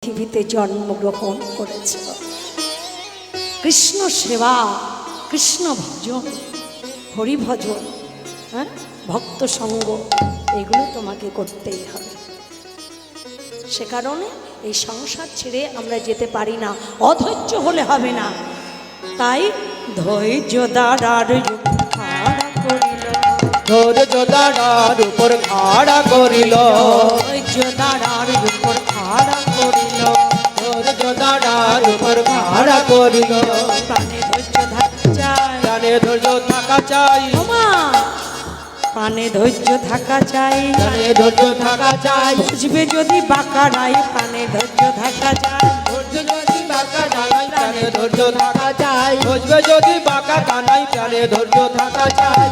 পৃথিবীতে জন্মগ্রহণ করেছ। কৃষ্ণ সেবা, কৃষ্ণ ভজন, হরি ভজন, ভক্ত সঙ্গ, এগুলো তোমাকে করতেই হবে। সে কারণে এই সংসার ছেড়ে আমরা যেতে পারি না, অধৈর্য হলে হবে না। তাই ধৈর্য দাঁড়ার খাড়া করিল, ধৈর্য দাঁড়ার উপর খাড়া করিল, ধৈর্য দাঁড়ার উপর খাড়া করিল, ধৈর্য দাঁড়ার উপর খাড়া করিল। প্রাণে ধৈর্য থাকা চাই, প্রাণে ধৈর্য থাকা চাই, ওমা প্রাণে ধৈর্য থাকা চাই, প্রাণে ধৈর্য থাকা চাই। বুঝবে যদি বাঁকা নাই, প্রাণে ধৈর্য থাকা চাই, ধৈর্য যদি বাঁকা নাই, প্রাণে ধৈর্য থাকা চাই। বুঝবে যদি বাঁকা কানাই, প্রাণে ধৈর্য থাকা চাই।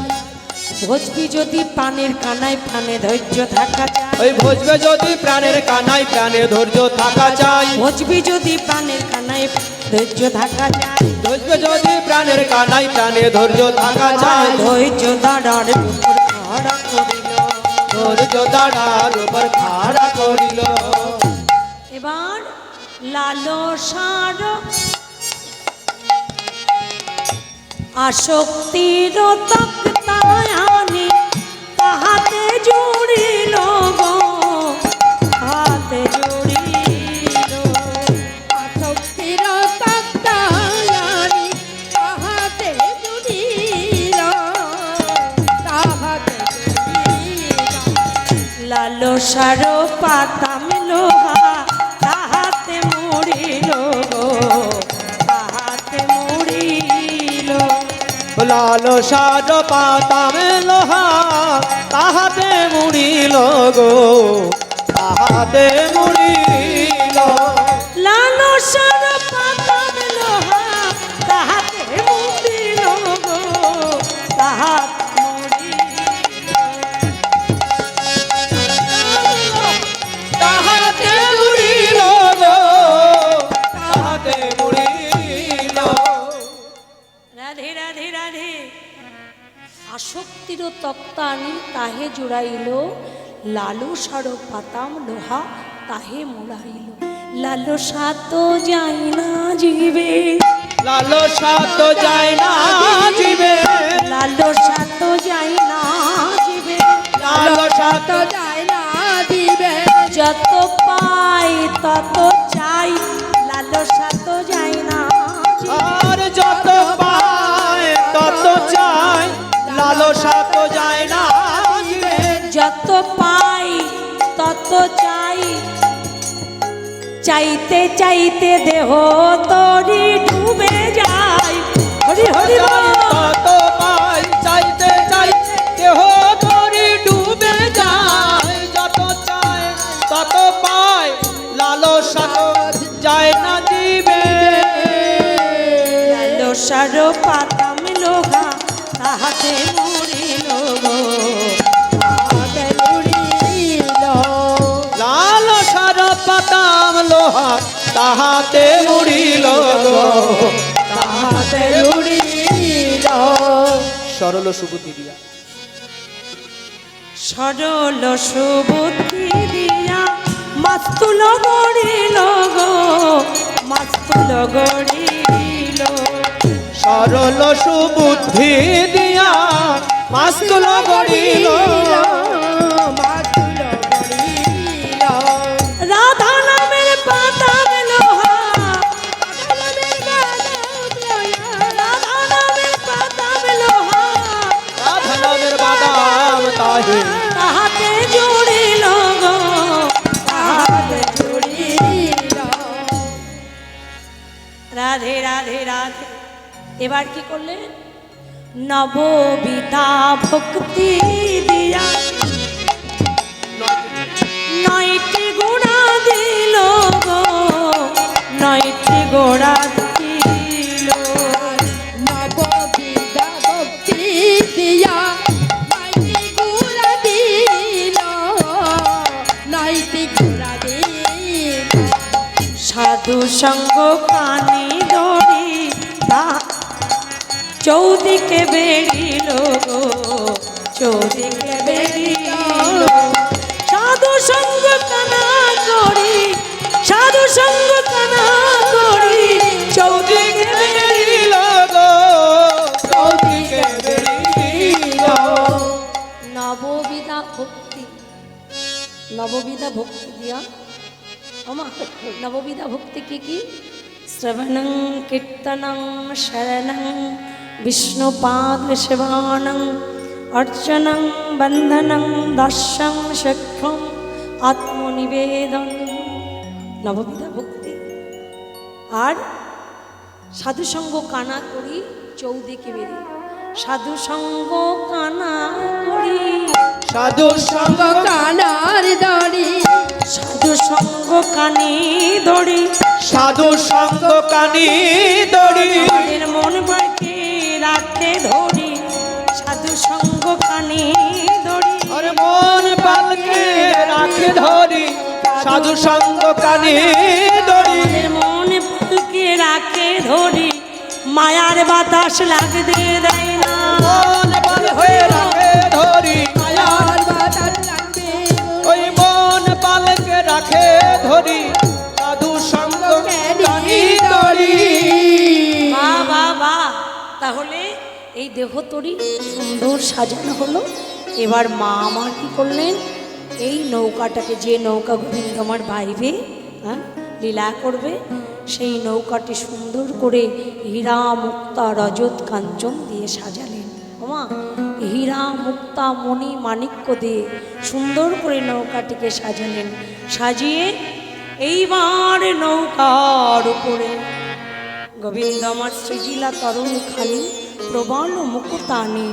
ভজবি যদি প্রাণের কানায়, প্রাণে ধৈর্য থাকা চাই, ওই ভজবে যদি প্রাণের কানাই, প্রাণে ধৈর্য থাকা চাই। ভজবি যদি প্রাণের কানায়, ধৈর্য থাকা চাই, ভজবে যদি প্রাণের কানাই, প্রাণে ধৈর্য থাকা চাই। ধৈর্য দাঁড়ার উপর খাড়া করিল, ধৈর্য দাঁড়ার উপর খাড়া করিল। এবার লালসার আসক্তির তক্তায়ানি হাতে জুড়িল গো, হাতে জুড়িল, আসক্তির তক্তায়ানি তাহাতে জুড়িল, তাহাতে জুড়িল। লালসার পাতাম লোহা তাহাতে মুড়িল গো, তাহাতে মুড়িল, লালসার পাতামে লোহা তাহাতে মুড়িল গো, তাহাতে মুড়িল। লালসার পাতাম লোহা তাহাতে মুড়িল গো, তাহাতে মুড়িল, তাহাতে মুড়িল গো, তাহাতে মুড়িল। রাধে রাধে রাধে। আসক্তির তক্তা আনি তাহে জুড়াইল, লালসার পাতাম লোহা তাহে মুড়াইল। লালসা তো যাই না জীবে, লালসা তো যায় না জীবে, লালসা তো যাই না জীবে, লালসা তো তো যায় না দিবে, যত পাই তত চাই, লালসা তো যাই না জীবে, আর যত পায় তত চাই, লালসা তো যায় না জীবে। যত পাই তত চাই, চাইতে চাইতে দেহ তরি ডুবে যায়। হরি হরি বল। তত পাই চাইতে চাইতে দেহ তরি ডুবে যায়, যত চায় তত পায়, লালসা তো যায় না দিবে। লালসার পাতাম লোহা তাহাতে মুড়িল গো, তাহাতে জুড়িল, লালসার পাতাম লোহা তাহাতে মুড়িল গো, তাহাতে জুড়িল। সরল সুবুদ্ধি দিয়া, সরল সুবুদ্ধি দিয়া মাস্তুল গড়িল গো, মাস্তুল গড়িল, সরল সুবুদ্ধি দিয়া মাস্তুল গড়িল। মাতুল গড়িল, রাধা নামের পাতাম লোহা, রাধা নামের পাতাম লোহা রাধা নামের বাদাম তাহে, তাহাতে জুড়িল গো, তাহাতে জুড়িল। রাধে রাধে রাধে। এবার কি করলেন? নববিধা ভক্তি দিয়া নয়টি গোড়া দিল গো, নয়টি গোড়া দিল, নববিধা ভক্তি দিয়া নাইটি গুড়া দিল, নাইটি গুড়া দিল। সাধু সঙ্গ কানি দড়ি চৌদিকে বেরিল গো, চৌদিকে বেরিল, সাধু সঙ্গ কানা করি, সাধু সঙ্গ নববিধা ভক্তি দিয়া আমা নববিধা ভক্তি কি শ্রবণং কীর্তনং শরণং বিষ্ণুপাদ সেবানং অর্চনং বন্ধনং দর্শং সখ্যম আত্মনিবেদন নববিধা ভক্তি। আর সাধুসঙ্গ কানা করি চৌদিকে বেরিয়ে সাধুসঙ্গ কানা করি সাধু সঙ্গ কানার দড়ি সাধুসঙ্গ কানে দড়ি সাধু সঙ্গ কানি দড়ি তাদের মন পাকে রাখতে ধরি সাধুসঙ্গ কানে দড়ি আরে মন পালকে রাখে ধরি সাধু সঙ্গ কানি দড়ি তাদের মন পালকে রাখে ধরি মায়ার বাতাস লাগতে দেয় না মন পাল হয়ে রাখে ধরি আর বাতাস লাগবে ওই মন পালকে রাখে ধরি সাধু সঙ্গ কানি দড়ি বা তাহলে এই দেহ তরি সুন্দর সাজানো হলো। এবার মা আমার কি করলেন, এই নৌকাটাকে, যে নৌকা গোবিন্দ আমার বাইবে হ্যাঁ লীলা করবে, সেই নৌকাটি সুন্দর করে হীরা মুক্তা রজত কাঞ্চন দিয়ে সাজালেন। ওমা হীরা মুক্তা মণি মাণিক্য দিয়ে সুন্দর করে নৌকাটিকে সাজালেন। সাজিয়ে এইবার নৌকার উপরে গোবিন্দ আমার সৃজিলা তরুণ খানি প্রবল মুকুতানি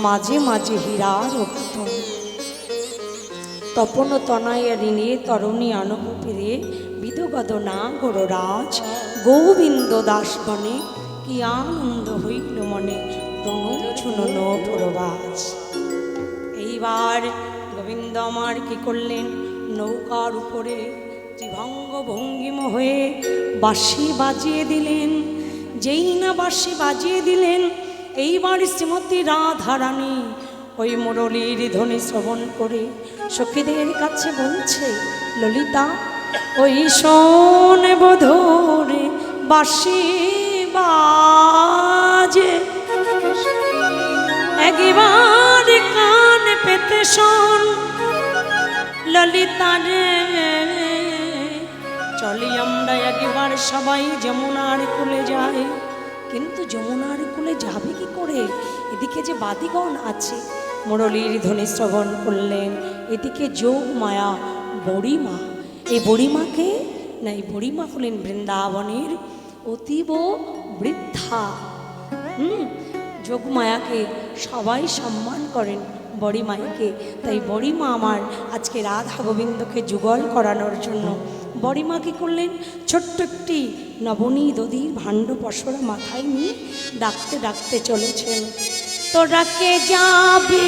মাঝে মাঝে হীরার অঘটন তপন তনয় ঋণে তরুণী আনবপীরে বিদগদ না গররাজ গোবিন্দ দাস বনে কি আনন্দ হইল মনে তনু ছুনন প্রবাস। এইবার গোবিন্দ আমার কি করলেন, নৌকার উপরে ত্রিভঙ্গ ভঙ্গিম হয়ে বাঁশি বাজিয়ে দিলেন। যেই না বাঁশি বাজিয়ে দিলেন, এইবার শ্রীমতী রাধারানী ওই মুরলীর ধ্বনি শ্রবণ করে সখীদের কাছে বলছে, ললিতা ওই শোন বধূরে বাঁশি বাজে, একবার কান পেতে শোন ললিতা রে, চলি আমরা একবার সবাই যমুনার কূলে যাই। কিন্তু যমুনার কূলে যাবে কি করে, এদিকে যে বাদিগণ আছে। মুরলীর ধ্বনি শ্রবণ করলেন, এদিকে যোগ মায়া বড়িমা। এই বড়িমাকে না, এই বড়িমা হলেন বৃন্দাবনের অতীব বৃদ্ধা। যোগমায়াকে সবাই সম্মান করেন, বড়িমাকে। তাই বড়িমা আমার আজকে রাধা গোবিন্দকে যুগল করানোর জন্য বড়িমা কি করলেন, ছোট্ট একটি নবনী দধির ভাণ্ড পশরা মাথায় নিয়ে ডাকতে ডাকতে চলেছেন। তোরা কে যাবি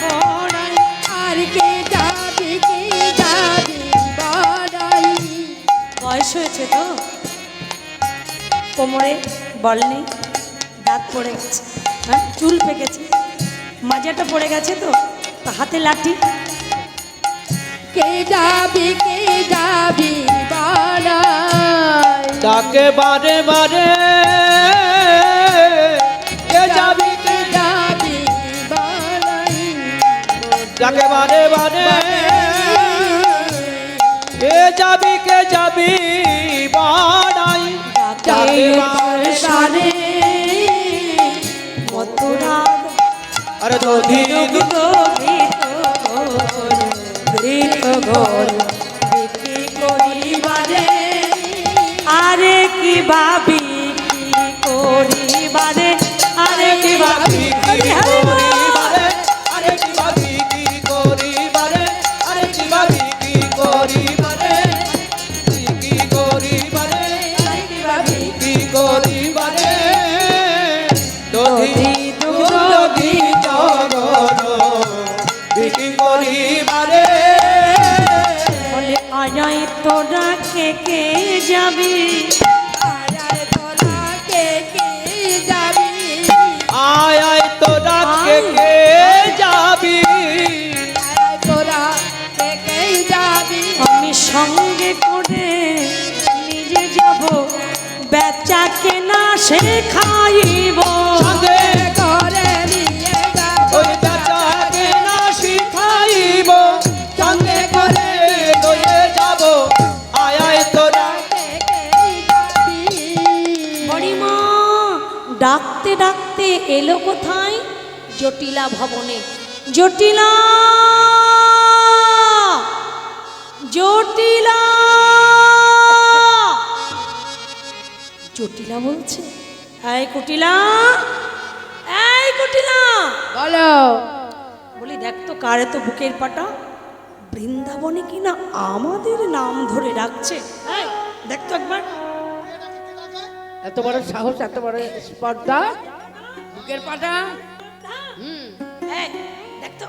বড়াই, আর কে যাবি বাড়াই। বয়স হয়েছে তো, কোমরে বল নেই, দাঁত পড়ে গেছে, হ্যাঁ চুল পেকেছে, মাজাটা পড়ে গেছে তো হাতে লাঠি। কে যাবি বাড়াই, ডাকে বারে বারে কে যাবি বাড়াই। ডাকে বারে বারে কে যাবি বাড়াই, ডাকে বারে বারে মথুরার আরে দধি আরে কি ভাবি করিবারে, আরে কি ভাবি করিবারে, আরে কি ভাবি কি করিবারে, আরে কি ভাবি কি করিবারে, কি করিবারে, কি ভাবি কি করিবারে, দধি দুধি চরণ বিকি করিবারে। বলে আয় তোরা কে যাবি, আয় তোরা কে যাবি, আয় তোরা কে যাবি, আয় তোরা কে যাবি। আমি সঙ্গে করে নিজে যাব, বেচা কেনা শেখাইব, সঙ্গে করে নিয়ে যাব, ওই বেচাকে না শিখাইব, হয়ে এলো কোথায়? জটিলা ভবনে। জটিলা, জটিলা, জটিলা বলছে, এই কুটিলা, এই কুটিলা, বলো। বলি দেখ তো কার এত বুকের পাটা, বৃন্দাবনে কিনা আমাদের নাম ধরে ডাকছে। এই, দেখ তো একবার। এত বড় সাহস, এত বড় স্পর্ধা, বুকের পাটা। এই, দেখ তো,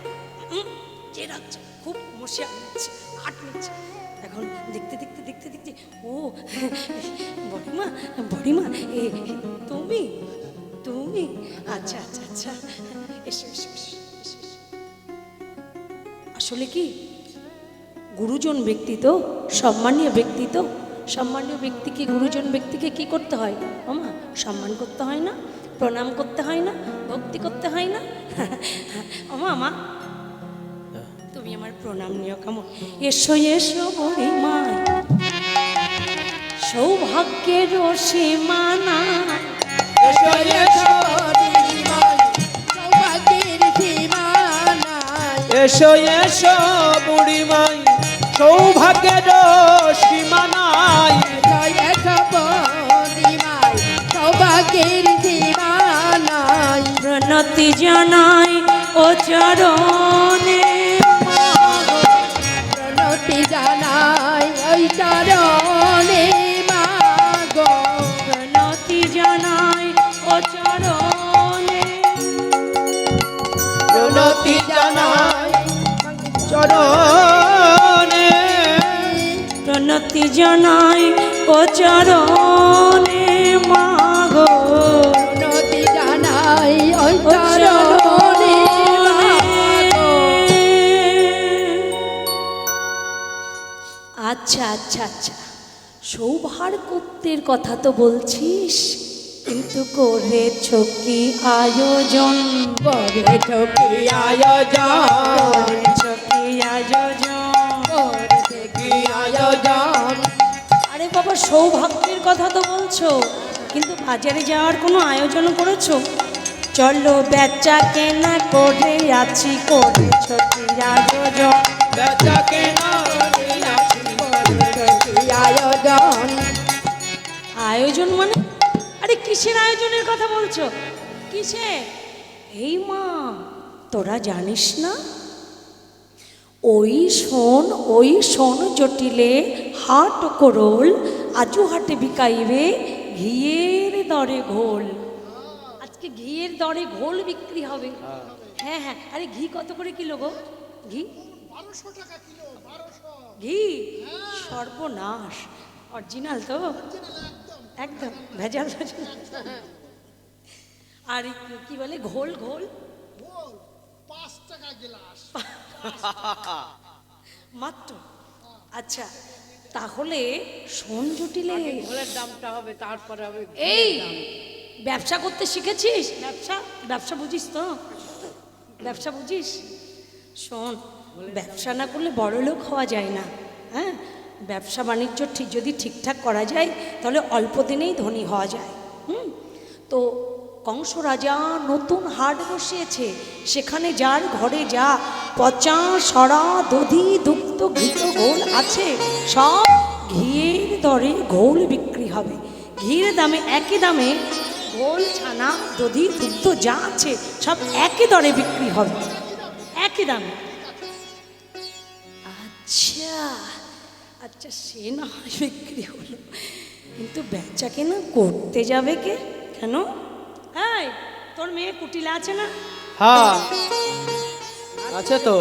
কে ডাকছে? খুব মশিয়া নিচ্ছে, হাট নিচ্ছে। এখন দেখতে দেখতে দেখতে দেখতে, ও বড়িমা, বড়িমা, তুমি, তুমি, আচ্ছা আচ্ছা আচ্ছা, এসো এসো এসো, এসো, এসো। আসলে কি গুরুজন ব্যক্তি তো, সম্মানীয় ব্যক্তি তো, সম্মানীয় ব্যক্তিকে, গুরুজন ব্যক্তিকে কি করতে হয় মামা? সম্মান করতে হয় না, প্রণাম করতে হয় না, ভক্তি করতে হয় না? মামা, তুমি আমার প্রণাম নিও কেমন? এসো এসো বড়িমা, সৌভাগ্যের সীমানা, এসো এসো দিদিমাই, সৌভাগ্যের সীমা নাই। এসো এসো বুড়িমাই, সৌভাগ্যের সীমা নাই। এসো এসো দিদিমাই, সৌভাগ্যের সীমা নাই। প্রণতি জানাই ও চরণে, প্রণতি জানাই ওই চরণে মাগো। প্রণতি জানাই ও চরণে, প্রণতি জানাই চরণে, প্রণতি জানাই ও চরণে মাগো। প্রণতি জানাই ওই চরণে মাগো। আচ্ছা আচ্ছা আচ্ছা, সৌভাগ্যের কথা তো বলছিস, কিন্তু করেছ কি আয়োজন? করেছো কি আয়োজন, করেছ কি আয়োজন? করেছে কি আয়োজন। আরে বাবা, সৌভাগ্যের কথা তো বলছো, কিন্তু বাজারে যাওয়ার কোনো আয়োজন করেছো? চলো বেচা কেনা করে আছি, করেছ কি আয়োজন? বেচা কেনা করিয়াছি, করেছে কি আয়োজন। আয়োজন মানে? আরে কিসের আয়োজনের কথা বলছো? কিসে? এই মা, তোরা জানিস না? ওই শোন জটিলে হাট করোল, আজু হাটে বিকাইবে ঘিয়ের দরে ঘোল। আজকে ঘিয়ের দরে ঘোল বিক্রি হবে। হ্যাঁ হ্যাঁ, আরে ঘি কত করে কিলো গো? ঘি 1200 টাকা কিলো, 1200। ঘি? সর্বনাশ, অরিজিনাল তো? একদম ভেজাল ভেজাল। আর কি বলে ঘোল? ঘোল বল 5 টাকা গ্লাস। মাত্র? আচ্ছা, তাহলে শোন জটিলে, ঘোলের দামটা হবে, তারপরে হবে। এই ব্যবসা করতে শিখেছিস? ব্যবসা, ব্যবসা বুঝিস তো? ব্যবসা বুঝিস? শোন, ব্যবসা না করলে বড় লোক হওয়া যায় না। হ্যাঁ, ব্যবসা বাণিজ্য ঠিক যদি ঠিকঠাক করা যায়, তাহলে অল্প দিনেই ধনী হওয়া যায়। তো কংস রাজা নতুন হাট বসিয়েছে, সেখানে যার ঘরে যা পচা সরা দধি দুগ্ধ ঘৃত ঘোল আছে, সব ঘিয়ের দরে ঘোল বিক্রি হবে। ঘির দামে, একই দামে ঘোল, ছানা, দধি, দুগ্ধ যা আছে সব একই দরে বিক্রি হবে, একই দামে। আচ্ছা আচ্ছা, সে না হয় বিক্রি হলো, কিন্তু বেচা কেনা করতে যাবে কে? কেন? এই, তোর মেয়ে কুটিলা আছে না? হ্যাঁ আছে তো।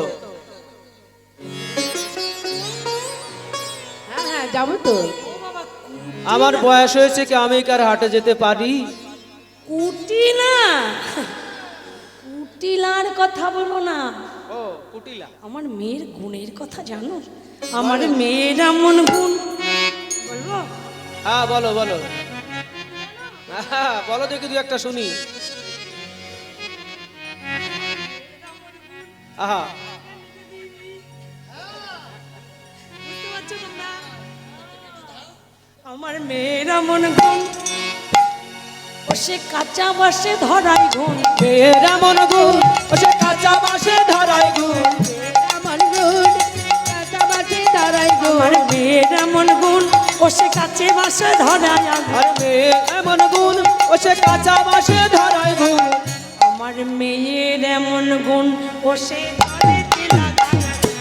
হ্যাঁ হ্যাঁ, যাবো তো। আমার বয়স হয়েছে কি আমি কার হাটে যেতে পারি? কুটিলা? কুটিলার কথা বলো না, ও কুটিলা। আমার মেয়ের গুণের কথা জানো? আমার মেয়ের এমন গুণ, বলবো? হ্যাঁ বলো বলো, হ্যাঁ বলো দেখি দু একটা শুনি। আহা, বুঝতে পারছো তোমরা? আমার মেয়ের এমন গুণ, ও সে কাঁচা বাসে ধরাই ঘুম। মেয়ের এমন গুণ ও সে কাঁচা বাসে ধরায় গুণ। আমার গুণ কাঁচা বাসে ধরাই গুণ। আমার মেয়ের এমন গুণ ও সে কাছে বাসে ধরাই আগুন। আর মেয়ের এমন গুণ ও সে কাঁচা বাসে ধরায় গুণ। আমার মেয়ের এমন গুণ ও সে জলেতে লাগায় আগুন।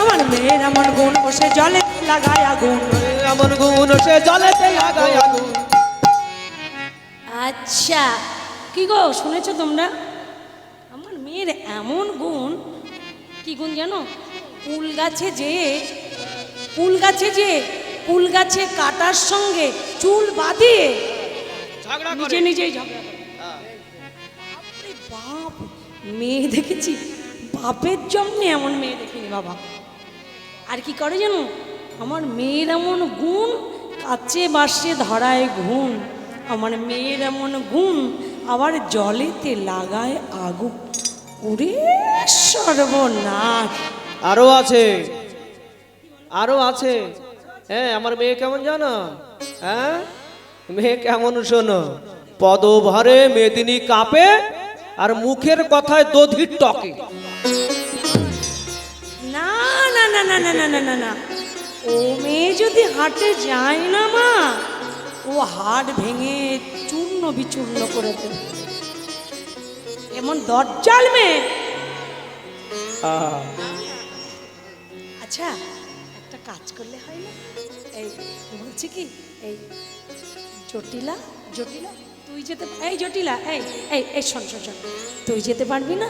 আমার মেয়ের এমন গুণ ও সে জলেতে লাগায় আগুন। এমন গুণ ও সে জলেতে লাগায় আগুন। আচ্ছা কি গো শুনেছো তোমরা? আমার মেয়ের এমন গুণ, কি গুণ জানো? কুল গাছে কুল গাছে কাটার সঙ্গে চুল বাঁধিয়ে ঝগড়া নিজে নিজেই ঝগড়া করে। বাপরে বাপ, মেয়ে দেখেছি, বাপের জন্যে এমন মেয়ে দেখিনি বাবা। আর কি করে জানো? আমার মেয়ের এমন গুণ, কাছে বাসে ধরায় ঘুম। আমার মেয়ের এমন গুণ, আবার জলেতে লাগায় আগুন। ওরে সর্বনাশ! আরো আছে, আরো আছে। হ্যাঁ, আমার মেয়ে কেমন জানো? হ্যাঁ, মেয়ে কেমন শোনো? পদভারে মেদিনী কাঁপে, আর মুখের কথায় দধির টকে। না না না না না না না না না, ও মেয়ে যদি হাটে যায় না মা, ও হাট ভেঙে চূর্ণ বিচূর্ণ করে দেবে। এমন দজ্জাল মেয়ে। আচ্ছা একটা কাজ করলে হয় না? এই বলছি কি, এই জটিলা জটিলা তুই যেতে, এই জটিলা, এই এই এই শোন শোন শোন, তুই যেতে পারবি না?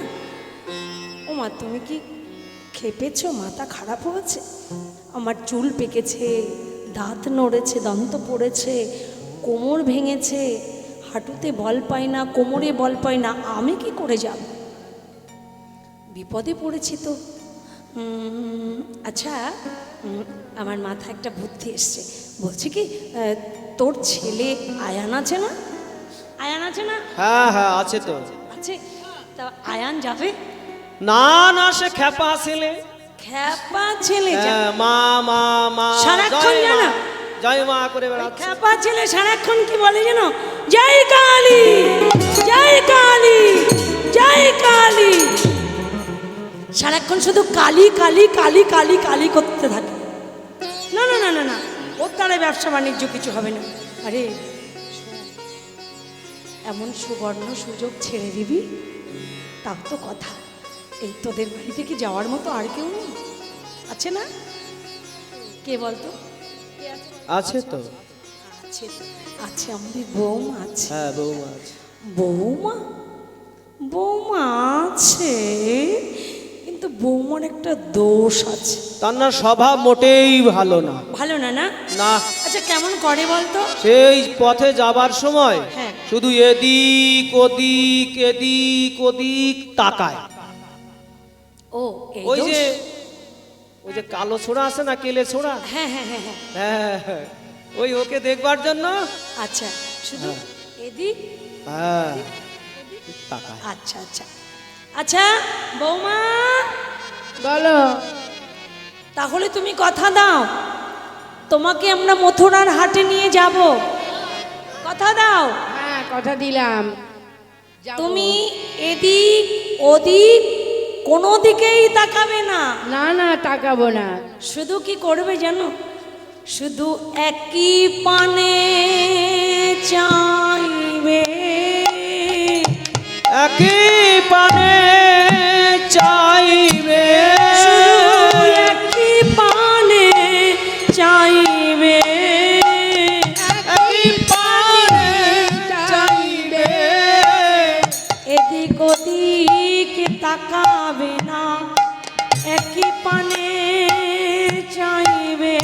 ও মা, তুমি কি খেপেছো? মাথা খারাপ হয়েছে? আমার চুল পেকেছে, দাঁত নড়েছে, দন্ত পড়েছে, কোমর ভেঙেছে, হাঁটুতে বল পাই না, কোমরে বল পাই না, আমি কি করে যাব? বিপদে পড়েছি তো। আচ্ছা, আমার মাথায় একটা বুদ্ধি এসছে। বলছি কি, তোর ছেলে আয়ান আছে না? আয়ান আছে না? হ্যাঁ হ্যাঁ, আছে তো। আছে? তা আয়ান যাবে? না না, সে খেপা ছেলে। খ্যাপা ছেলে হ্যাঁ, মা মা মা, সারাক্ষণ জয় মা, জানো? জয় মা করে বেড়াচ্ছে। খ্যাপা ছেলে সারাক্ষণ কি বলে জানো? জয় কালী, জয় কালী, জয় কালী। সারাক্ষণ শুধু কালী কালী কালী কালী কালী করতে থাকে। না না না না না, ওর দ্বারা ব্যবসা বাণিজ্য কিছু হবে না। আরে এমন সুবর্ণ সুযোগ ছেড়ে দিবি, তাও তো কথা। এই তোদের বাড়িতে কি যাওয়ার মতো আর কেউ নেই? আছে না? কে বলতো? কে আছে? আছে তো। আছে তো, আছে, আমাদের বৌমা আছে। হ্যাঁ, বৌমা আছে। বৌমা, বৌমা আছে, কিন্তু বৌমার একটা দোষ আছে। তার না স্বভাব মোটেই ভালো না। ভালো না? না না, আচ্ছা কেমন করে বলতো? সেই পথে যাবার সময় হ্যাঁ। শুধু এদিক ওদিক এদিক ওদিক তাকায়। ও এই ওই দোষ? যে ওই যে কালো ছোড়া আছে না, কেলে ছোড়া, হ্যাঁ হ্যাঁ হ্যাঁ হ্যাঁ। হ্যাঁ, ওই ওকে দেখবার জন্য আচ্ছা, শুধু এদিক। হ্যাঁ তাকায়। আচ্ছা আচ্ছা আচ্ছা, বৌমা বলো। তাহলে তুমি কথা দাও, তোমাকে আমরা মথুরার হাটে নিয়ে যাব। কথা দাও। হ্যাঁ, কথা দিলাম। যাবো। তুমি এদিক ওদিক কোনো দিকেই তাকাবে না। না না, তাকাবো না। শুধু কি করবে জানো? শুধু একই পানে চাইবে, একই পানে চাইবে, শুধু একই পানে চাইবে, একই পানে চাইবে, এদিক ওদিক তাকাবে না, একই পানে চাইবে।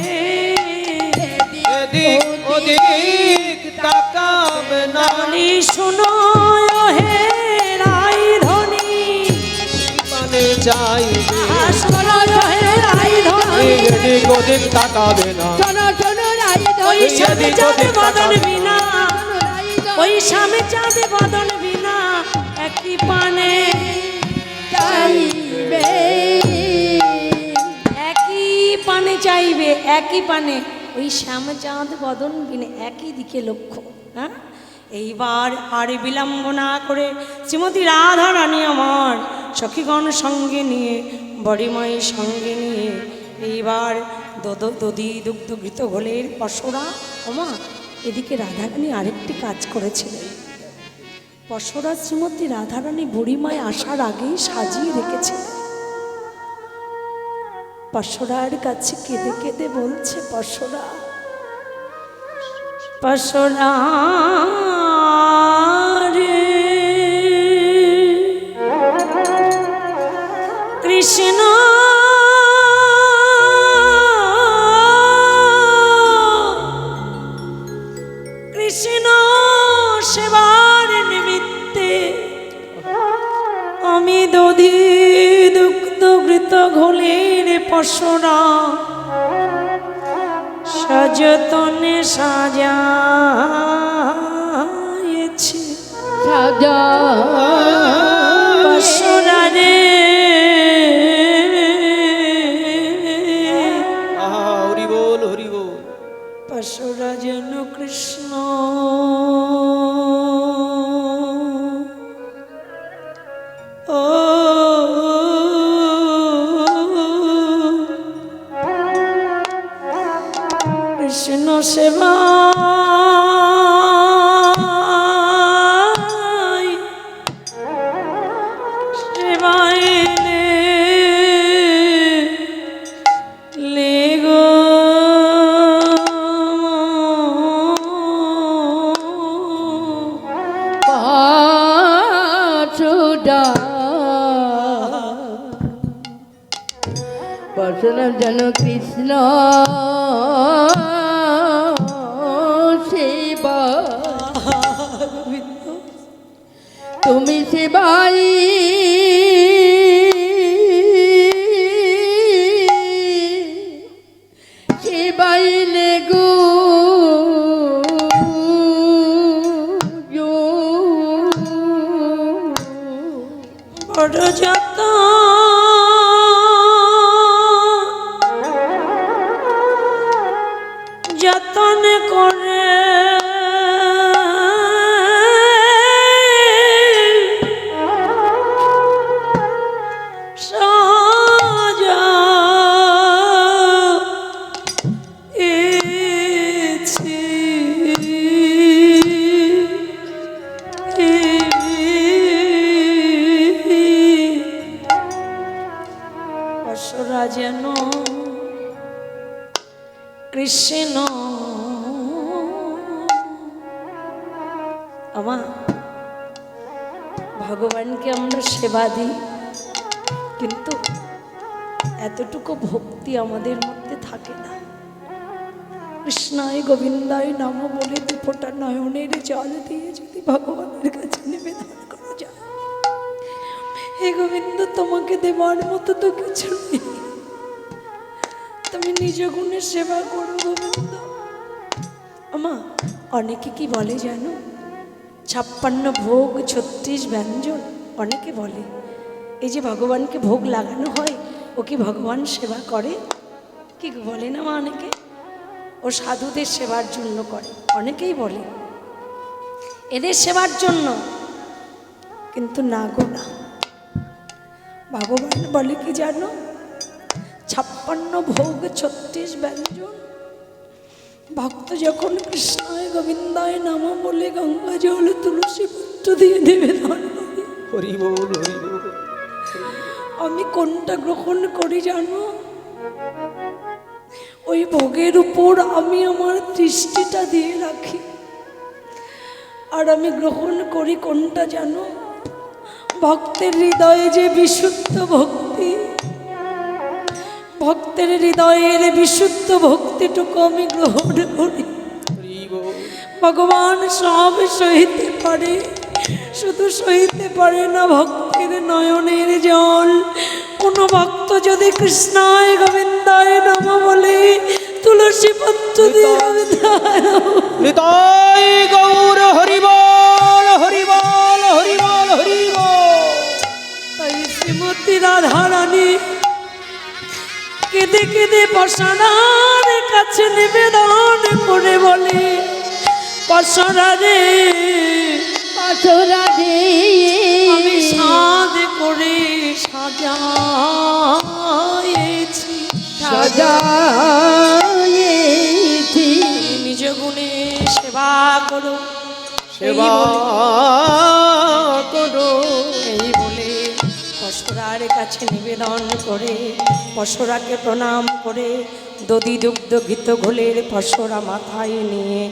এদিক ওদিক তাকাবে না, বলি শোনো হে রাই ধনী, পানে চাইবে, শোনো হে রাই ধনী, এদিক ওদিক তাকাবে না, শোনো শোনো রাই ওই স্বামী চাঁদ বদন বিনা, ওই ওই স্বামী চাঁদ বদন বিনা, একই পানে চাইবে। একই পানে চাইবে, একই পানে। ওই এই শ্যামচাঁদ বদন বিনে একই দিকে লক্ষ্য। হ্যাঁ, এইবার আর বিলম্ব না করে শ্রীমতী রাধা রানী আমার সখীগণ সঙ্গে নিয়ে বড়িমায়ের সঙ্গে নিয়ে এইবার দধি দুগ্ধঘৃত ঘোলের পশরা। ওমা, এদিকে রাধারানী আরেকটি কাজ করেছিলেন। পশরা শ্রীমতী রাধারানী বুড়িমায় আসার আগেই সাজিয়ে রেখেছিলেন। পশরার কাছে কেঁদে কেঁদে বলছে, পশরা, পশরা রে, কৃষ্ণ কৃষ্ণ সেবার নিমিত্তে আমি দধি দুগ্ধ ঘৃত ঘোলের পশরা সযতনে সাজায়েছি। সাজা পশরা রে, আহা, হরি বল হরি বল। পশরা যেন কৃষ্ণ ও কৃষ্ণ সেবা পরশুরাম যেন কৃষ্ণ সেবা, তুমি সেবাই সেবাইলে গো বড় যত যতন করে সাজা এছি পশরা যেন কৃষ্ণ। আমা, ভগবানকে আমরা সেবা দিই, কিন্তু এতটুকু ভক্তি আমাদের মধ্যে থাকে না। কৃষ্ণায় গোবিন্দায় নাম বলে দুফোঁটা নয়নের জল দিয়ে যদি ভগবানের কাছে নিবেদন করা যায়, হে গোবিন্দ, তোমাকে দেওয়ার মতো তো কিছু নেই, তুমি নিজ গুণে সেবা করো গোবিন্দ। আমা, অনেকে কি বলে জানো, 56 ভোগ 36 ব্যঞ্জন। অনেকে বলে এই যে ভগবানকে ভোগ লাগানো হয়, ও কি ভগবান সেবা করে? কি বলে না মা অনেকে, ও সাধুদের সেবার জন্য করে। অনেকেই বলে এদের সেবার জন্য, কিন্তু না গো না। ভগবান বলে কি জানো, 56 ভোগ 36 ব্যঞ্জন। ভক্ত যখন কৃষ্ণায় গোবিন্দায় নাম বলে গঙ্গা জল তুলসী পত্র দিয়ে নিবেদন করে, হরি বল হরি বল। আমি কোনটা গ্রহণ করি জানো? ওই ভোগের উপর আমি আমার দৃষ্টিটা দিয়ে রাখি। আর আমি গ্রহণ করি কোনটা জানো? ভক্তের হৃদয়ে যে বিশুদ্ধ ভক্তি, ভক্তের হৃদয়ের বিশুদ্ধ ভক্তিটুকু আমি গ্রহণ করি। ভগবান সব সহিতে পারে, শুধু সহিতে পারে না ভক্তের নয়নের জল। কোন ভক্ত যদি কৃষ্ণায় গোবিন্দায় নম বলে তুলসী পত্র দিয়ে নিতাই গৌর হরি বল হরি বল হরি বল হরি বল। তাই শ্রীমতী রাধা রানী কেঁদে কেঁদে পশরার কাছে কাছে নিবেদন করে বলে পশরা রে পাথরা রে আমি সাদ করে সাজাইছি সাজায়েছি নিজ গুণে সেবা করো সেবা করো। এই বলে পশরার কাছে নিবেদন করে পশরাকে প্রণাম করে দধি দুগ্ধ ঘৃত ঘোলের পশরা মাথায় নিয়ে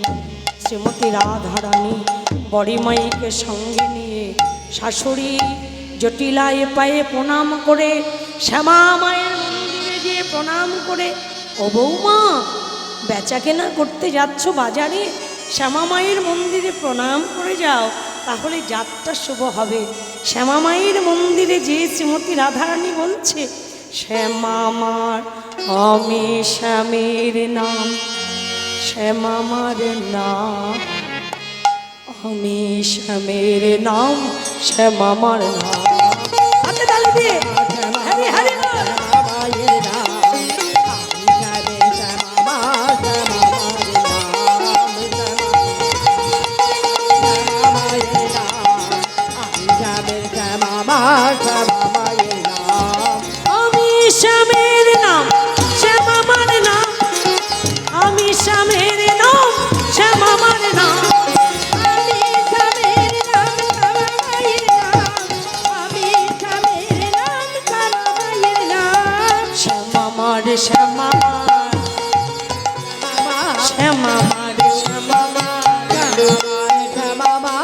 শ্রীমতী রাধারানী বড়িমাইকে সঙ্গে নিয়ে শাশুড়ি জটিলায় পায়ে প্রণাম করে শ্যামা মায়ের মন্দিরে গিয়ে প্রণাম করে ও বৌমা বেচা কেনা করতে যাচ্ছ বাজারে শ্যামা মায়ের মন্দিরে প্রণাম করে যাও তাহলে যাত্রা শুভ হবে। শ্যামা মায়ের মন্দিরে যে শ্রীমতী রাধারানী বলছে শ্যামা মার আমি শ্যামের নাম শ্যামা মার নাম আমি শ্যামের নাম শ্যামা মার নাম হাতে তালি দিয়ে হরি হরি বল। মায়ের নাম আমি যাবে শ্যামা মায়ের নাম আমি যাবে শ্যামা মায়ের নাম আমি শ্যামের নাম শ্যামা মার নাম আমি শ্যামের নাম শ্যামা মার নাম আমি শ্যামের নাম শ্যামা মায়ের নাম আমি শ্যামের নাম শ্যামা মায়ের নাম শ্যামা মার শ্যামা মার শ্যামা মার শ্যামা মার শ্যামা মা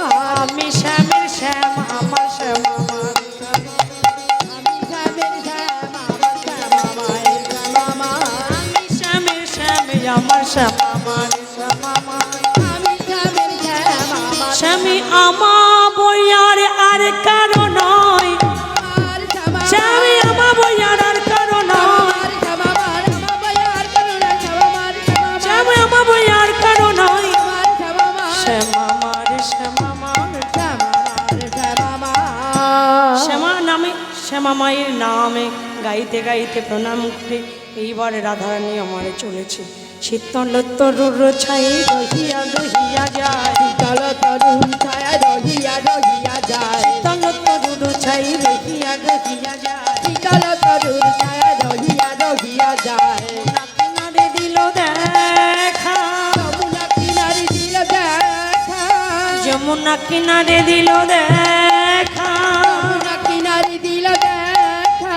আমি শ্যামের শ্যামা আমার শ্যামা মার আমি শ্যামের শ্যামা মায়ের শ্যামা মা আমি শ্যামের শ্যামে আমার শ্যামা মার শ্যামা মার আমি শ্যামের শ্যামা স্বামী আমা বইয়ার আর কারো নয় আর শ্যামা স্বামী আমা বইয়ার আর কারো নয় শ্যামা মার শ্যামা বয়ার করুণা শ্যামা মার শ্যামা স্বামী আমা বইয়ার কারো নয় মার শ্যামা মার শ্যামা মার শ্যামা মার শ্যামা মা শ্যামা নামে শ্যামা মায়ের নামে গাইতে গাইতে প্রণাম করে এইবার রাধারানী আমার চলেছে শীতল তরুর ছাই রহিয়া রহিয়া যায় চল তরুণ ছায়া রহিয়া রহিয়া যায় শীতল তরুর ছাই রহিয়া রহিয়া যায় শীতল তরুণ ছায়া রহিয়া রহিয়া যায় কিনারে দিল দেখা যমুনা কিনারে দিল দেখা যমুনা কিনারে দিল দেখা যমুনা কিনারে দিল দেখা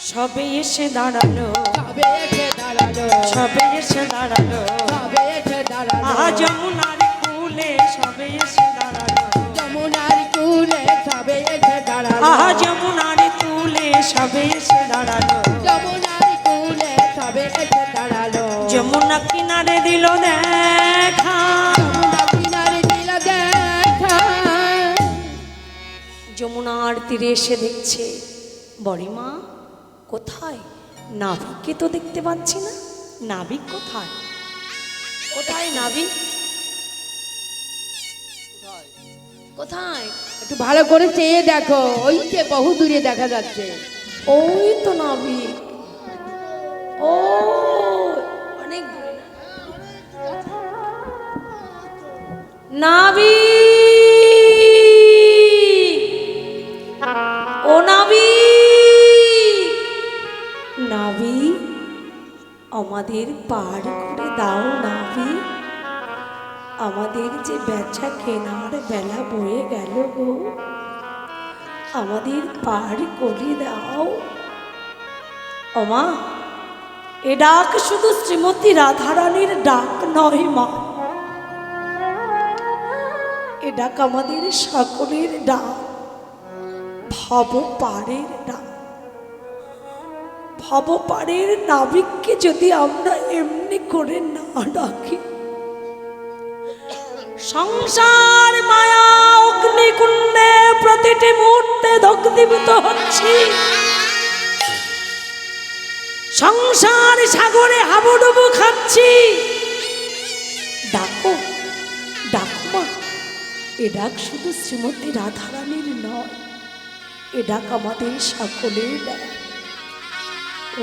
সবে এসে দাঁড়ালো সবে এসে দাঁড়ালো সবে এসে দাঁড়ালো সবে এসে দাঁড়ালো আহা যমুনার কুলে সবে এসে দাঁড়ালো যমুনার কুলে সবে এসে দাঁড়ালো আহা যমুনার কুলে সবে এসে দাঁড়ালো যমুনার কুলে সবে এসে দাঁড়ালো যমুনা কিনারে দিল দেখা যমুনা কিনারে দিল দেখা যমুনার তীরে এসে দেখছে বড়িমা কোথায় নাবিককে তো দেখতে পাচ্ছি না নাবিক কোথায় কোথায় নাবিক কোথায় একটু ভালো করে চেয়ে দেখো ওই যে বহু দূরে দেখা যাচ্ছে ওই তো নাবিক ও অনেক দূরে না? নাবিক ও নাবিক নাবিক আমাদের পার করে দাও নাবিক আমাদের যে বেচা কেনার বেলা বয়ে গেল গো আমাদের পার করে দাও ওমা এ ডাক শুধু শ্রীমতী রাধারানীর ডাক নয় মা এ ডাক আমাদের সকলের ডাক ভব পারের ডাক ভব পারের নাবিককে যদি আমরা এমনি করে না ডাকি সংসার মায়া অগ্নিকুণ্ডে প্রতিটি মুহূর্তে দগ্ধীভূত হচ্ছি সংসার সাগরে হাবুডুবু খাচ্ছি ডাকো ডাকো মা এ ডাক শুধু শ্রীমতী রাধারানীর নয় এ ডাক আমাদের সকলের ডাক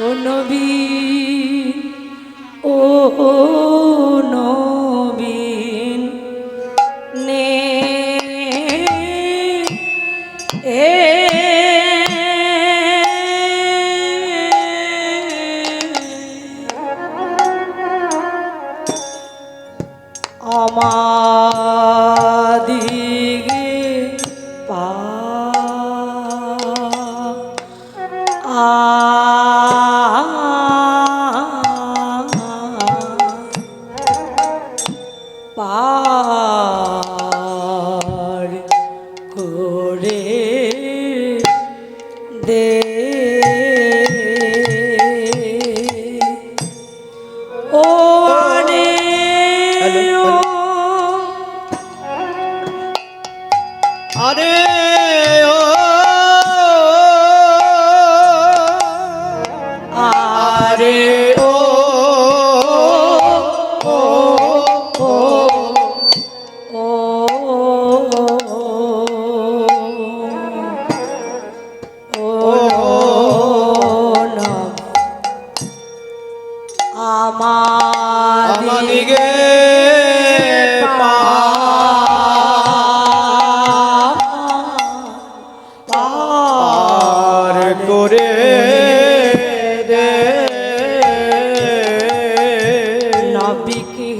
ও নবী ও আমাদিগে পা পার করে দে ও রে ও আরে ও আরে ও ও ও ও আমাদিগে পার করে দে নাবিকে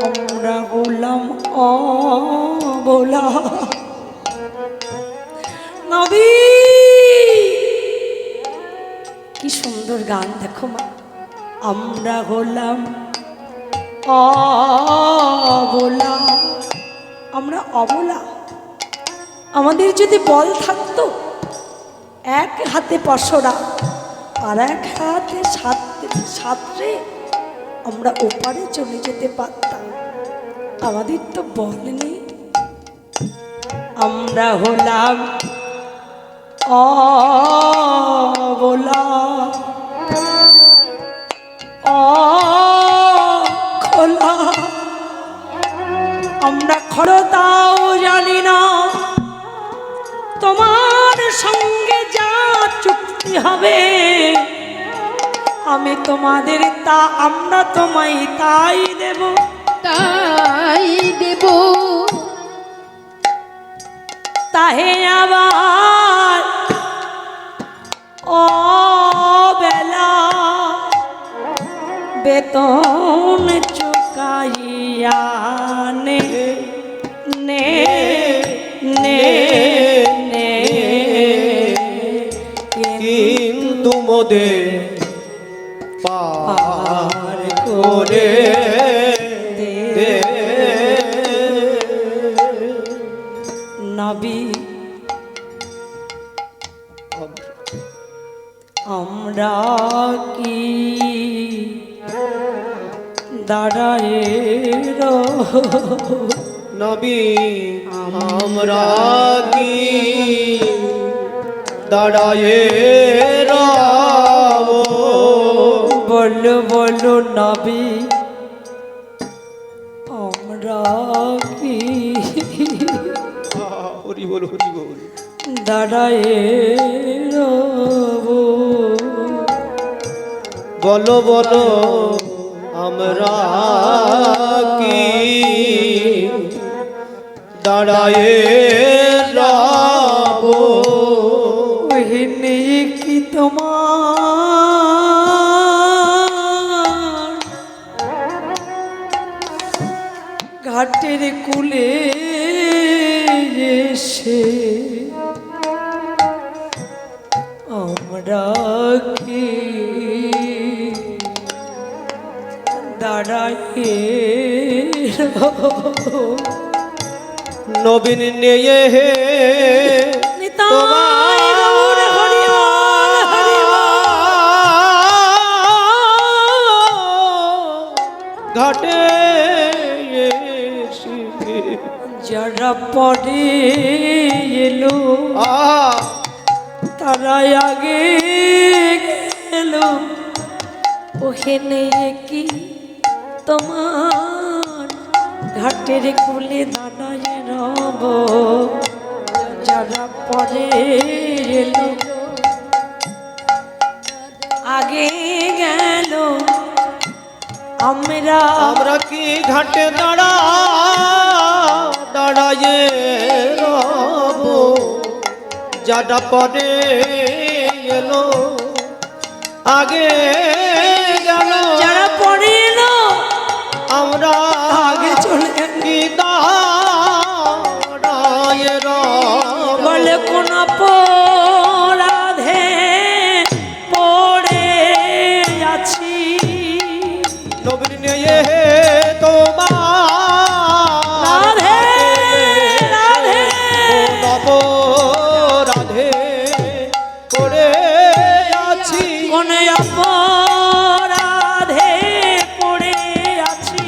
আমরা হলাম অবলা নবী কি সুন্দর গান দেখো মা আমরা হলাম অবলা আমরা অবলা আমাদের যদি বল থাকতো এক হাতে পশরা আর এক হাতে সাঁতরে আমরা ওপারে চলে যেতে পারতাম আমাদের তো বল নেই আমরা হলাম অবলা খোলা আমরা খরতাও জানি না তোমার সঙ্গে যা চুক্তি হবে আমি তোমাদের তা আমরা তোমায় তাই দেব তাই দেব তাহে আবার ও বেলা বেতন চুকাইয়া নে নে নে নে কিন্তু মোদের পার করে দে নবী আমরা কি দাঁড়ায় নবী আমরা কি দাঁড়ায়ে রব বলো বলো নবী আমরা কি হরি বল হরি বল দাঁড়ায় বলো বলো আমরা কি দাঁড়ায়ে রব ওহিনে কি তোমার ঘাটের কুলে এসে আমরা কি দাঁড়ায় নবীন নিয়ে হে নিতাই গৌর হরি বল, হরি ঘাটে এসে যারা পরে এলো তারা আগে গেল ওখানে কি তোমার ঘাটের কুলে দাঁড়ায় রব যারা পরে এলো আগে গেল আমরা কি ঘাটে দাঁড়ায়ে রব যারা পরে এলো আগে গেল যারা পরে এলো আমরা নবীন নিয়ে তোমার রাধে রাধে অপরাধে করে আছি কোন অপরাধে পড়ে আছি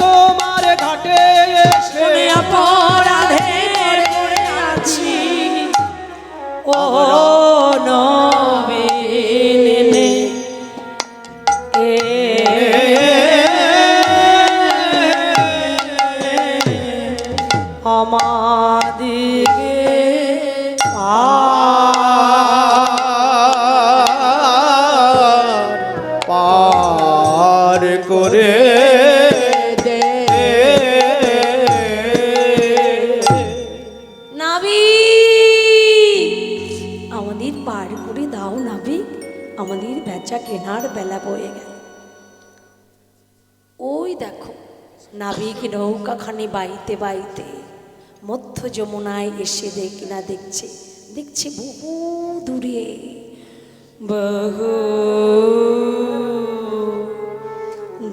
তোমার ঘাটে এসে কোন অপরাধে পড়ে আছি ও নবীন আমাদিকে পার করে দে নাবিক আমাদের পার করে দাও নাবিক আমাদের বেচা কেনার বেলা বয়ে গেল ওই দেখো নাবিক নৌকাখানি বাইতে বাইতে মধ্য যমুনায় এসে কিনা দেখছে দেখছে বহু দূরে বহু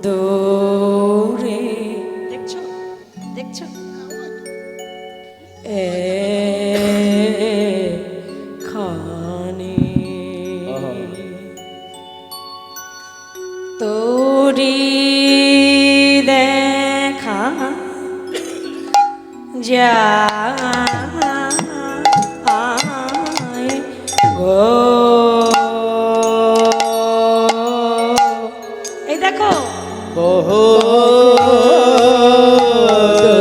দূরে দেখছো দেখছো খানি তোরি দেখা যায় গো এই দেখো বহু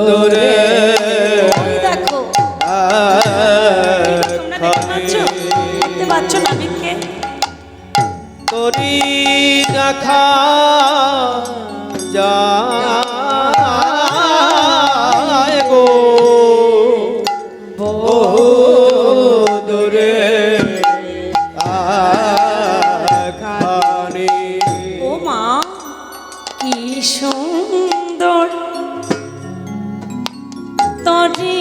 দূরে ওই দেখো তোমরা দেখতে পাচ্ছ নাবিককে তোরি দেখা যায় গো বহু দূরে খানি ও মা কি সুন্দর তরি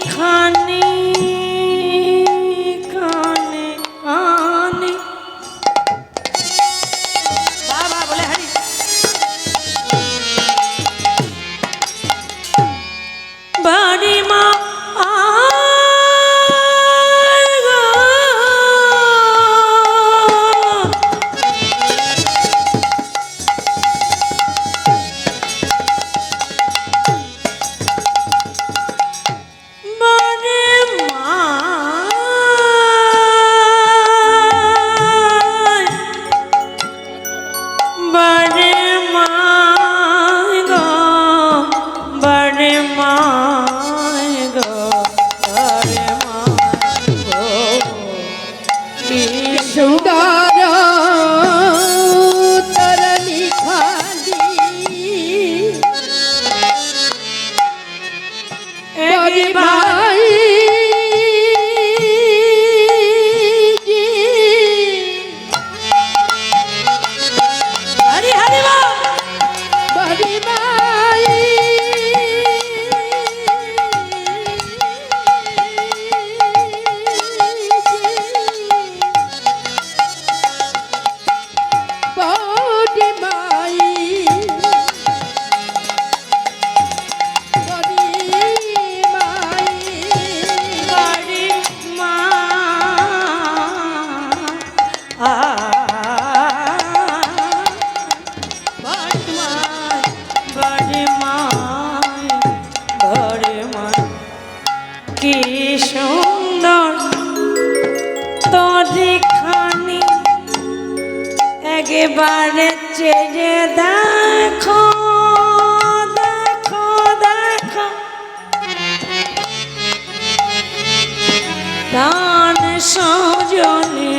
খানে কানে কানে বাবা বলে হারি বাড়ি মা আয় গো। বাড়ি মা বাড়ি মা গো বাড়ি মা গো বাড়ি মা গো কি সুন্দর তরণী খালি বড়ি ভাই জি হরি হরি মা বড়ি ভাই বড়ি মাই বড়ি মাই বাড়ি মা বাড়ি মা বাড়ি মা বাড়ি মা কি সুন্দর তোরি খানি একেবারে চেয়ে দেখো দেখো দেখো প্রাণ সজনে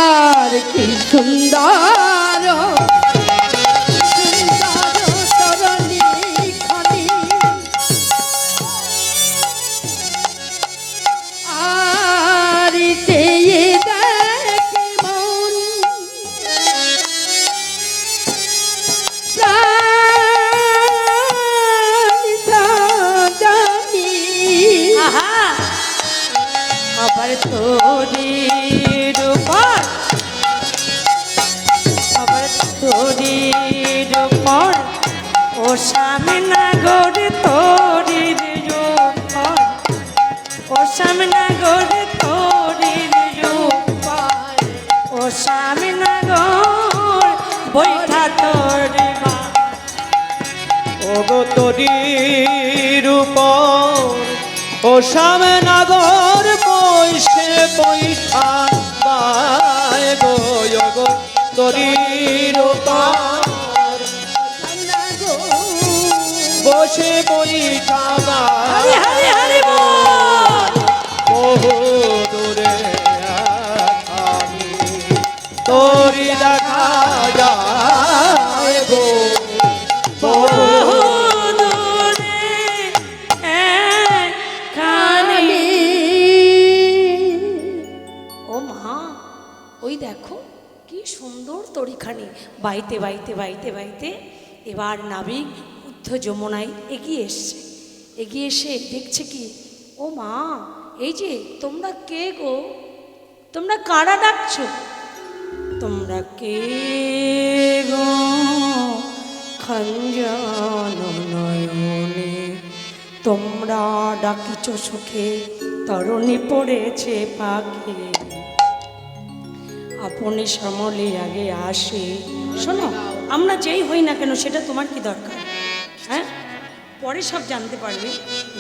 আর কি সুন্দর সুন্দর তরণী খানি আর চেয়ে দেখে মন প্রাণ সজনী আহা আবার তোরি রূপর আবার তোর ও শ্যামনগর তোরির রূপর ও শ্যামনগর তোরির রূপর ও শ্যামনগর বৈঠা তোর মা ও গো তরির উপর ও শ্যামনগর বৈশে বৈঠা বায় গো গো তরির উপর বসে বৈঠা হরি হরি হরি বল বহু দূরে আমি তোরি দেখা যায় গো বহু দূরে একখানি। ও মা, ওই দেখো কি সুন্দর তরিখানি বাইতে বাইতে বাইতে বাইতে এবার নাবিক বুদ্ধ যমুনায় এগিয়ে এসছে। এগিয়ে এসে দেখছে কি, ও মা, এই যে তোমরা কে গো, তোমরা কারা ডাকছো, তোমরা কে গো খঞ্জন নয়নে, তোমরা ডাকিছ সুখে তরণী পড়েছে পাখি, আপনি সমলে আগে আসে। শোনো, আমরা যেই হই না কেন সেটা তোমার কি দরকার, হ্যাঁ, পরে সব জানতে পারবে।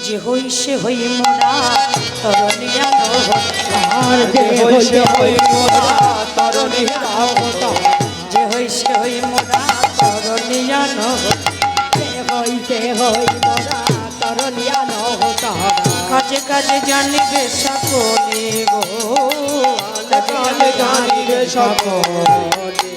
যে হই সে হই মোরা তরণিয়া আর যে হইছে হই মোরা তরণী যে হই সে হই মোরা তরণিয়া হইতে হই মোরা তরলিয়া নহতা কাজে কাজে জানিবে সকলে গো, কাজে জানিবে সকলে।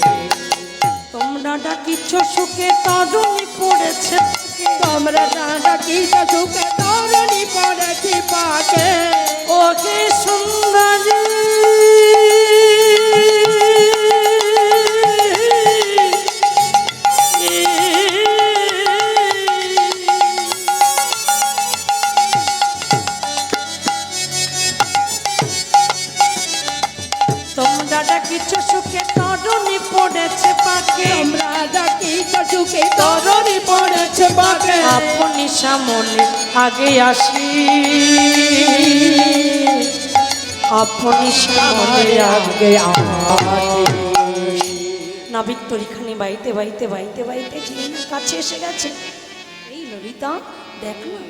তোমরা ডাকিছ সুখে তরণী পড়েছে পাকে, তোমরা ডাকি সুখে তরণী পড়েছি পাকে। ও কি সুন্দরী তোমরা ডাকিছ সুখে তরণী পড়েছে পাকে, তোমরা ডাকি সুখে তরণী পড়েছে পাকে। আপনি সামনে আগে আসি, আপনি সামনে আগে নাবিক তরিখানি বাইতে বাইতে বাইতে বাইতে ঝিলিনার কাছে এসে গেছে। এই ললিতা দেখ না,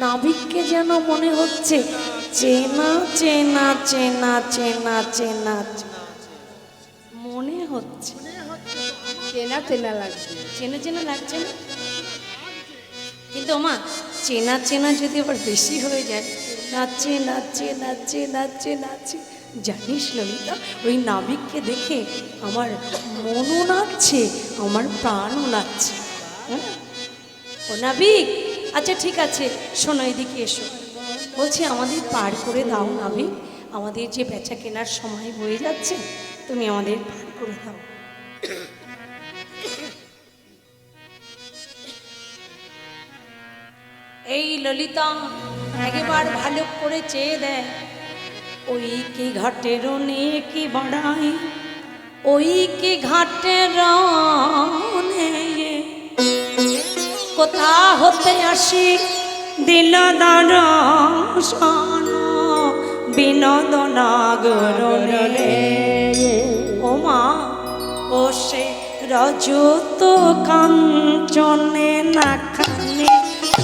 নাবিককে যেন মনে হচ্ছে চেনা চেনা চেনা চেনা চেনা মনে হচ্ছে, চেনা চেনা লাগছে। চেনা চেনা লাগছে না? কিন্তু মা, চেনা চেনা যদি আবার বেশি হয়ে যায়, নাচে নাচে নাচে নাচে নাচে, জানিস ললিতা, ওই নাবিককে দেখে আমার মনও নাচছে, আমার প্রাণও নাচছে। হ্যাঁ? ও নাবিক, আচ্ছা ঠিক আছে, শোনো এদিকে এসো, বলছি আমাদের পার করে দাও নাবিক, আমাদের যে বেচা কেনার সময় বয়ে যাচ্ছে, তুমি আমাদের পার করে দাও। এই ললিতা একবার ভালো করে চেয়ে দেয়, ওই কি ঘাটের কি বাড়াই, ওই কি ঘাটের কোথা হতে আসি দিল দর্শন বিনোদনাগরণে। ও মা, ও সে রজত কাঞ্চনে নাখানি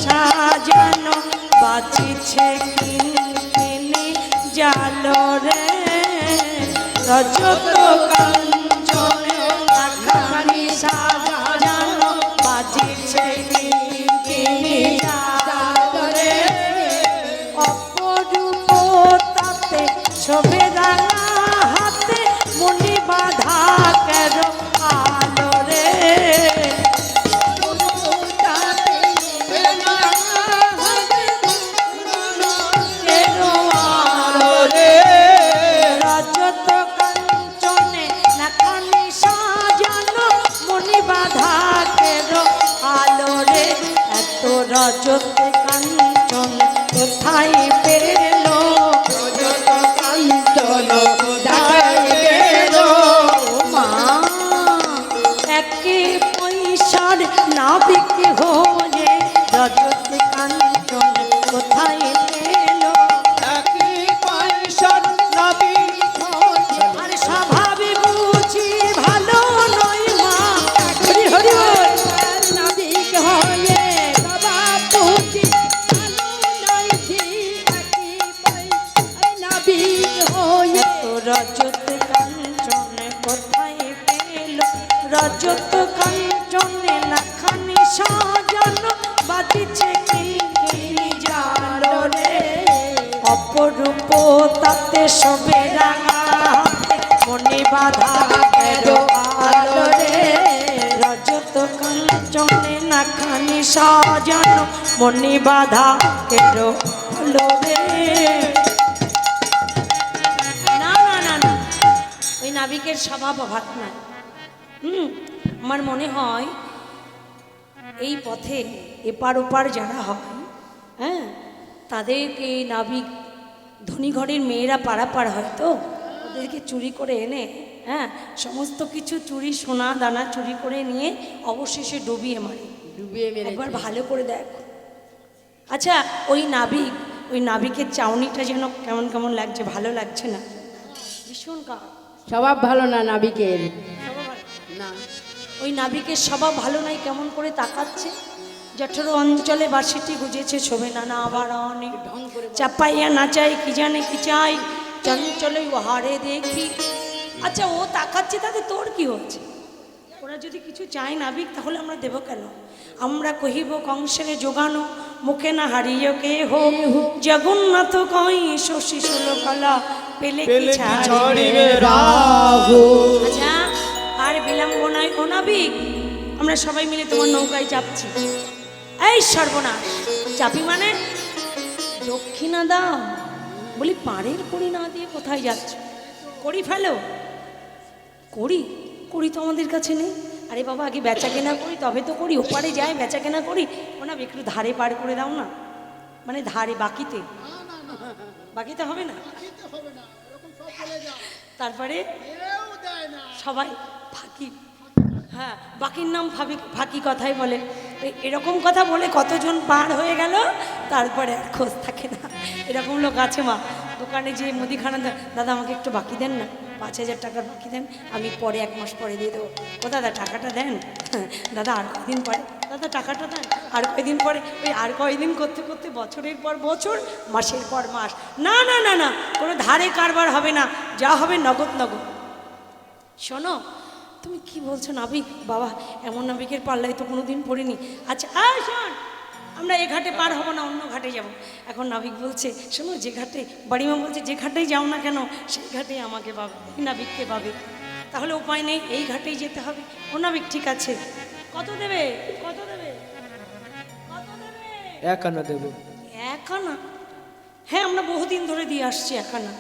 সাজানো বাজিছে কিনকিনি জালো রে, রজত কাঞ্চনে নাখানি সাজানো বাজিছে কিনকিনি জালো রে, অপরূপ তাতে ছবে রাঙা হাতে মনি বাধা কেন আলো রে, রজত কাঞ্চনে নাখানি সাজানো মনি বাধা কেন আলো রে, এত রজত কাঞ্চন কোথায় পেল, রজত কাঞ্চন কোথায় পেল, মা একে পয়সার নাবিক হো রজত কাঞ্চনে লাখানি সাজানো বাজিছে কিঙ্কিনি জালো রে অপরূপ তাতে সবে রাঙা হাতে মনে বাধা কেরো আলো রে রজত কাঞ্চনে লাখানি সাজানো মনে বাধা কেরো আলো রে। না না না না, ওই নাবিকের স্বভাব অভাব না। আমার মনে হয় এই পথে এপার ওপার যারা হয়, হ্যাঁ, তাদেরকে নাবিক ধনী ঘরের মেয়েরা পারাপার হয় তো, ওদেরকে চুরি করে এনে, হ্যাঁ, সমস্ত কিছু চুরি সোনা দানা চুরি করে নিয়ে অবশেষে ডুবিয়ে মারে। ডুবিয়ে মেরে একবার ভালো করে দেখ। আচ্ছা, ওই নাবিকের চাউনিটা যেন কেমন কেমন লাগছে, ভালো লাগছে না, ভীষণ স্বভাব ভালো না নাবিকের। না, ওই নাবিকের স্বভাব ভালো নাই, কেমন করে তাকাচ্ছে। জঠর অঞ্চলে বাঁশিটি গুজেছে শোভে নানা আবার অনেক ঢং করে চাপাইয়া নাচাই কি জানে কি চাই চঞ্চলে হারে দেখি। আচ্ছা, ও তাকাচ্ছে, তাতে তোর কি হচ্ছে? ওরা যদি কিছু চায় নাবিক, তাহলে আমরা দেব কেন? আমরা কহিব কংসের যোগানো মুখে না হারিয়ে কে হোক জগন্নাথ কই শশী ষোলকলা পেলে কি ছাড়িবে রাহু। আচ্ছা, আর বিলম্ব নয় ও নাবিক, আমরা সবাই মিলে তোমার নৌকায় চাপছি। এই সর্বনাশ, চাপি মানে দক্ষিণা দাও। বলি পাড়ের কড়ি না দিয়ে কোথায় যাচ্ছ? কড়ি ফেলো। কড়ি তো আমাদের কাছে নেই। আরে বাবা, আগে বেচা কেনা করি তবে তো করি, ওপারে যাই বেচা কেনা করি। ও না, একটু ধারে পার করে দাও না, মানে ধারে বাকিতে। বাকিতে হবে না, দিতে হবে না, এরকম সব বলে যাও। তারপরে কেউ দেয় না। সবাই ফাঁকি। হ্যাঁ, বাকির নাম ফাঁকি কথাই বলে। এরকম কথা বলে কতজন পার হয়ে গেল, তারপরে আর খোঁজ থাকে না। এরকম লোক আছে মা, দোকানে যে মুদিখানা, দাদা আমাকে একটু বাকি দেন না, 5,000 টাকার বাকি দেন, আমি পরে 1 মাস পরে দিয়ে দেবো। ও দাদা টাকাটা দেন, হ্যাঁ দাদা আর কয়দিন পরে, দাদা টাকাটা দেন আর কয়দিন পরে। ওই আর কয়দিন করতে করতে বছরের পর বছর, মাসের পর মাস। না না না না, কোনো ধারে কারবার হবে না, যা হবে নগদ নগদ। শোনো, তুমি কি বলছো নাবিক? বাবা, এমন নাবিকের পাল্লায় তো কোনোদিন পড়িনি। আচ্ছা, শোন, আমরা এ ঘাটে পার হব না, অন্য ঘাটে যাব। এখন নাবিক বলছে, শোনো, যে ঘাটে, বাড়িমা বলছে যে ঘাটেই যাও না কেন, সেই ঘাটেই আমাকে পাবে, নাবিককে পাবে। তাহলে উপায় নেই, এই ঘাটেই যেতে হবে। ও নাবিক, ঠিক আছে, কত দেবে? কত দেবে? কত দেবে? 1 আনা দেবো। 1 আনা? হ্যাঁ, আমরা বহুদিন ধরে দিয়ে আসছি 1 আনা।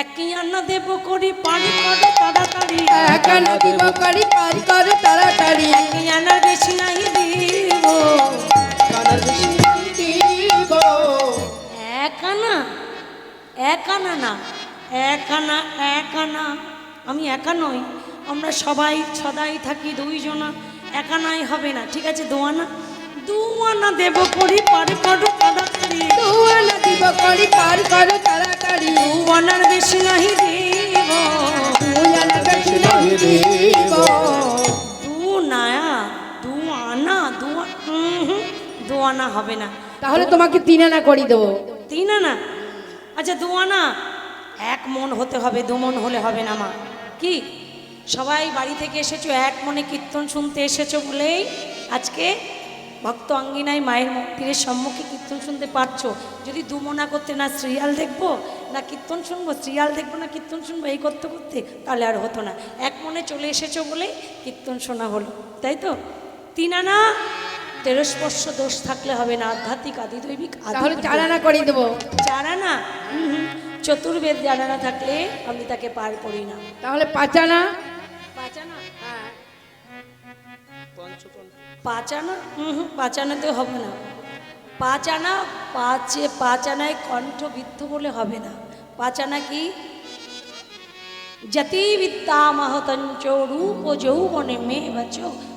1 আনা দেবো করি, পারি করো তাড়াতাড়ি। 1 আনা দিব করি, পারি করো তাড়াতাড়ি। 1 আনার বেশি নাই দিব। কানার বেশি দিব। 1 আনা? 1 আনা না, 1 আনা, 1 আনা। আমি একা নই, আমরা সবাই সদাই থাকি 2 জনা। 1 আনাই হবে না, ঠিক আছে 2 আনা। 2 আনা দেবো করি, পারি করো তাড়াতাড়ি। 2 আনা দিব করি, পারি করো তাড়াতাড়ি। 2 আনার বেশি নাই দিব। 2 আনা বেশি নাহি দিব। 2 নয়া, 2 আনা, 2 আনা হবে না। তাহলে তোমাকে 3 আনা করি দেবো। 3 আনা? আচ্ছা 2 আনা। 1 মন হতে হবে, 2 মন হলে হবে না মা। কি সবাই বাড়ি থেকে এসেছো, 1 মনে কীর্তন শুনতে এসেছো বলেই আজকে ভক্ত অঙ্গিনায় মায়ের মন্দিরের সম্মুখে কীর্তন শুনতে পারছো। যদি 2 মনা করতে, না সিরিয়াল দেখবো না কীর্তন শুনবো, সিরিয়াল দেখবো না কীর্তন শুনবো, এই করতে করতে তাহলে আর হতো না। 1 মনে চলে এসেছো বলেই কীর্তন শোনা হলো, তাই তো? 3 আনা। তেরস্পর্শ দোষ থাকলে হবে না, আধ্যাত্মিক আদিদৈবিক। তাহলে 4 আনা করি দেবো। 4 আনা? চতুর্বেদ জানা না থাকলে আমি তাকে পার করি না। তাহলে 5 আনা। 5 আনা? হ্যাঁ। 5 আনা? 5 আনাতে হবে না। 5 আনা, 5 আনায় কণ্ঠবিদ্ধ বলে হবে না। 5 আনা কি? যতি বিদ্যামহতঞ্চ রূপ যৌবনে মে বচ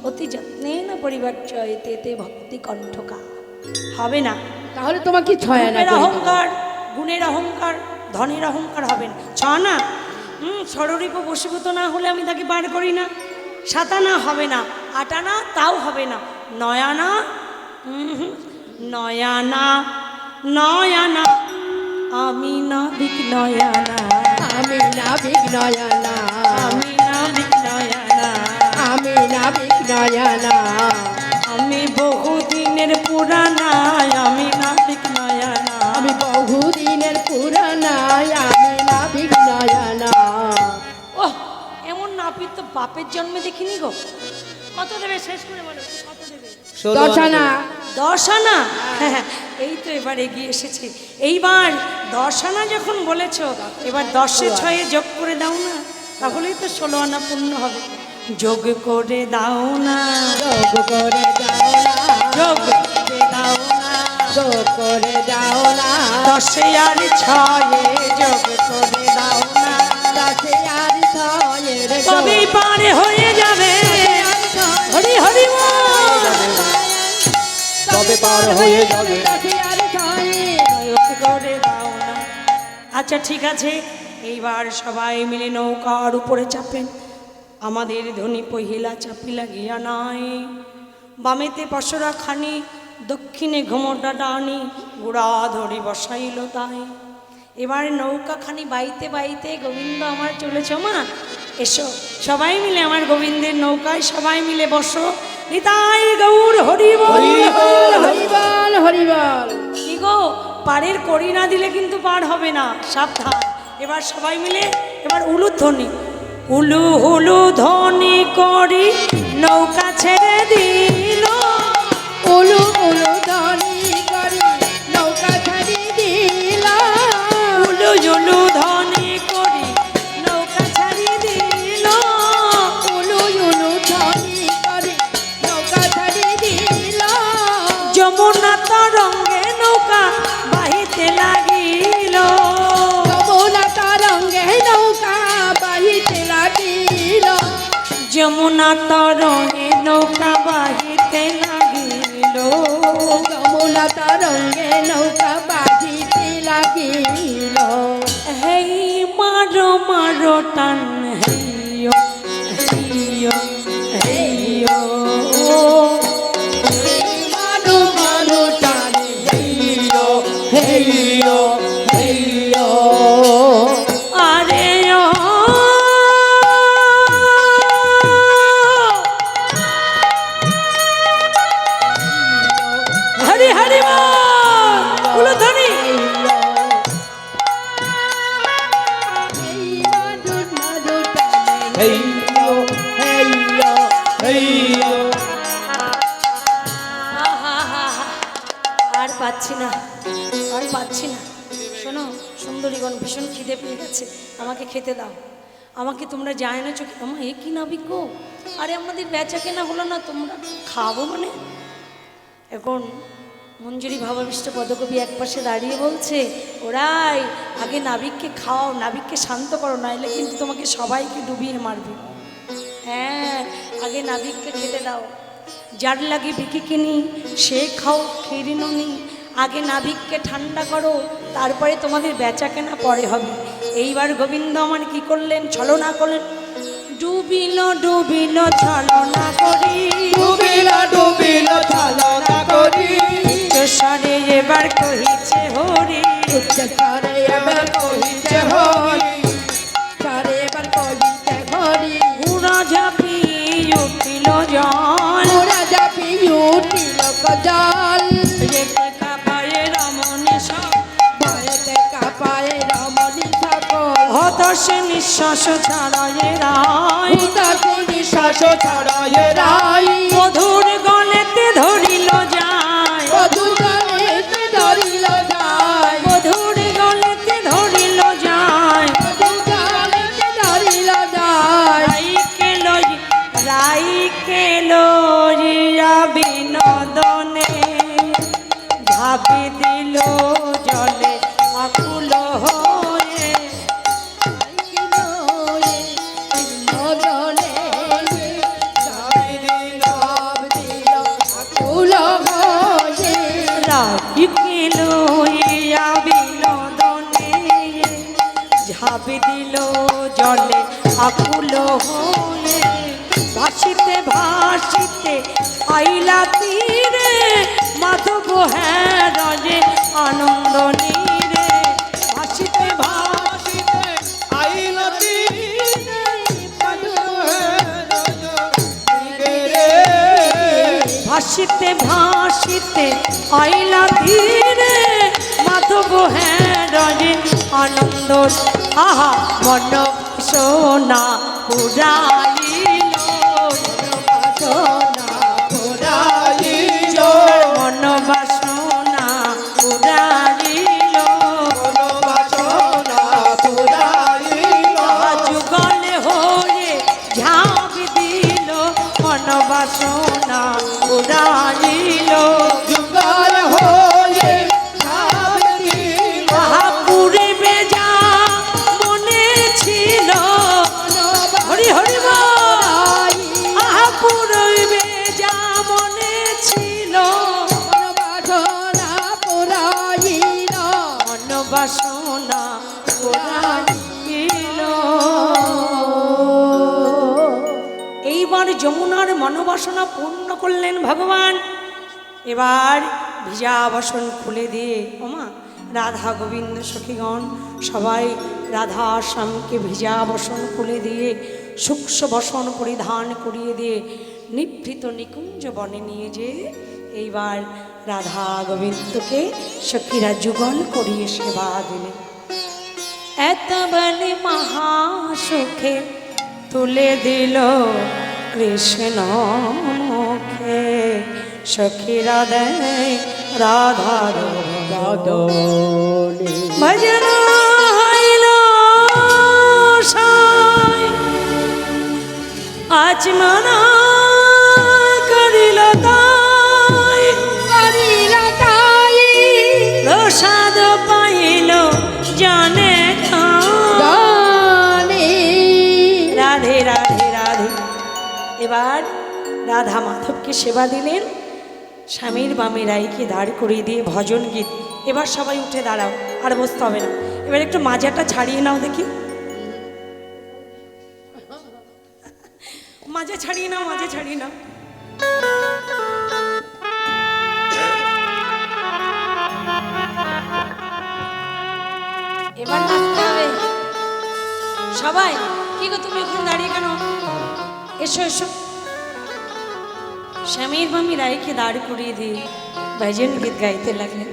অতি যত্নেন পরিবর্চয়তে তে ভক্তি কণ্ঠকা। হবে না। তাহলে তোমাকে 6 আনা রূপের করি দেবো। অহংকার, গুণের অহংকার, ধনের অহংকার হবে না। 6 আনা? ষড়রিপ বশীভূত না হলে আমি তাকে পার করি না। 7 আনা হবে না। 8 আনা? তাও হবে না। 9 আনা? 9 আনা, 9 আনা। আমি নাবিক 9 আনা, আমি নাবিক 9 আনা, আমি নাবিক 9 আনা, আমি নয়না আমি বহুদিনের পুরানা আমি নাবিক নয়না আমি বহুদিনের পুরানা আমি নাবিক নয়না ওহ এমন নাপিত তো বাপের জন্মে দেখিনি গো। কত দেবে শেষ করে বলো কত দেবে? 16 দশানা 10 আনা? হ্যাঁ, এই তো এবার এগিয়ে এসেছে। এইবার 10 আনা যখন বলেছো এবার 10-এ 6-এ যোগ করে দাও না, তাহলেই তো 16 আনা পূর্ণ হবে। যোগ করে দাও না, যোগ করে দাও না যোগ করে দাও না, যোগ করে দাও না 10-এ আর 6-এ যোগ করে দাও না, 10 আর 6 এর তবেই পারে হয়ে যাবে। হরি হরি বল। তবে পার হয়ে যাবে 10 আর 6 যোগ করে দাও না। আচ্ছা ঠিক আছে, এইবার সবাই মিলে নৌকার উপরে চাপেন। আমাদের ধনী পহিলা চাপিলা গিয়া নাই, বামেতে পশরা খানি দক্ষিণে ঘুমটা ডানি, গুড়া ধরি বসাইল তাই। এবার নৌকাখানি বাইতে বাইতে গোবিন্দ আমার চলেছ মা, এসো সবাই মিলে আমার গোবিন্দের নৌকায় সবাই মিলে বসো। নিতাই গৌর হরি বল। হরিবল হরিবল কি গো, পাড়ের কড়ি না দিলে কিন্তু পার হবে না, সাবধান। এবার সবাই মিলে এবার উলুধ্বনি, উলু হুলু ধ্বনি করি নৌকা ছেড়ে দিল, উলু উলু ধ্বনি করি নৌকা ছাড়ি দিল উলু জুলু ধ্বনি করি নৌকা ছাড়ি দিল, উলু উলু ধ্বনি করি নৌকা ছাড়ি দিল যমুনা তরঙ্গে নৌকা বাহিতে লাগিল, যমুনা তরঙ্গে নৌকা বাহিতে লাগিল যমুনা তরঙ্গে নৌকা বাহিতে লাগিল, যমুনা তরঙ্গে নৌকা বাহিতে লাগিল হেই মারো মারো টান হেইয়ো হেইয়ো হেইয়ো, মারু মারু টানে হেইয়ো হেইয়ো হেইয়ো আরে ও হরি হরি বল। উলুধ্বনি। হেইয়ো হেইয়ো আহা, আর পাচ্ছি না, আর পাচ্ছি না। শোনো সুন্দরীগণ, ভীষণ খিদে পেয়ে গেছে, আমাকে খেতে দাও। আমাকে তোমরা যায় না চোখে, আমার এ কি নাবিক গো, আরে আমাদের বেচা কেনা হলো না, তোমরা খাবো মানে। এখন মঞ্জুরি ভাবাবিষ্ট পদকবি একপাশে দাঁড়িয়ে বলছে, ওরাই আগে নাবিককে খাওয়াও, নাবিককে শান্ত করো, নাইলে কিন্তু তোমাকে সবাইকে ডুবিয়ে মারবে। হ্যাঁ, আগে নাবিককে খেতে দাও, যার লাগে বিকি কিনি সে খাও খেরি ননি, আগে নাবিককে ঠান্ডা করো, তারপরে তোমাদের বেচা কেনা পরে হবে। এইবার গোবিন্দ আমার কি করলেন, ছলনা করলেন, ডুবিল ডুবিল ছলনা করি, ডুবিল ডুবিল ছলনা করি, সরে এবার কহিছে হরি, উচ্চস্বরে এবার কহিতে হরি স্বরে এবার কহিতে হরি উড়া ঝাঁপি উঠিল জল, ওরা যাবি উঠিল জল যেতে কাপায়ে রমণী সব, ভয়েতে কাঁপায় রমণী সকল হতাশে নিঃশ্বাস ছাড়ায় রায়, উদাসী নিঃশ্বাস ছড়ায় রাই মধুর গলেতে ধরিল যায়, মধু গলেতে ধরিল যায় মধুর গলেতে ধরিল যায়, মধু গলেতে ধরিল যায় রাইকে লইয়া বিনোদনে ভাবি দিল জলে আকুল হয়ে, রাইকে লইয়া বিনোদনে ঝাঁপি দিল জলে আকুল হয়ে, ভাসিতে ভাসিতে আইলা তীরে মাধব হ্যাঁ রজে আনন্দ নীরে, ভাসিতে ভাসিতে আইলা তীরে, রে ভাসিতে ভাসিতে আইলা ধীরে মাধব হ্যাঁ রজে আনন্দ আহা মন সোনা উড়াইল মন বাসনা উড়াইল যুগল হয়ে ঝাঁপ দিল মন বাসনা উড়াইল আহা পুরিবে যা মনে ছিল হরি হরি বল। আহা পুরিবে যা মনে ছিল মন বাসনা উড়াইল। এইবার যমুনার মনোবাসনা পূর্ণ করলেন ভগবান। এবার ভিজা বাসন খুলে দিয়ে ওমা রাধা গোবিন্দ সখীগণ সবাই রাধা শ্যামকে ভিজা বসন খুলে দিয়ে সূক্ষ্ম বসন পরিধান করিয়ে দিয়ে নিভৃত নিকুঞ্জ বনে নিয়ে যে এইবার রাধা গোবিন্দকে সখীরা যুগল করিয়ে সেবা দিলেন। এত বলে মহাসুখে তুলে দিল কৃষ্ণ মুখে সখীরা দেয় রাধার ভজন হইল সাই আজ মনা করিল তাই প্রসাদ পাইল জানে রাধে রাধে রাধে। এবার রাধা মাধবকে সেবা দিলেন। স্বামীর বামে রাইকে দাঁড় করিয়ে দিয়ে ভজন গীত। এবার সবাই উঠে দাঁড়াও, আর বসতে হবে না। এবার একটু মাজাটা ছাড়িয়ে নাও দেখি, মাজা ছাড়িয়ে নাও, মাজা ছাড়িয়ে নাও। এবার নাচতে হবে সবাই। কি গো তুমি ওখানে দাঁড়িয়ে কেন? এসো এসো। স্বামীর বামী রায়কে দাঁড় করিয়ে দিয়ে ভজন গীত গাইতে লাগলেন।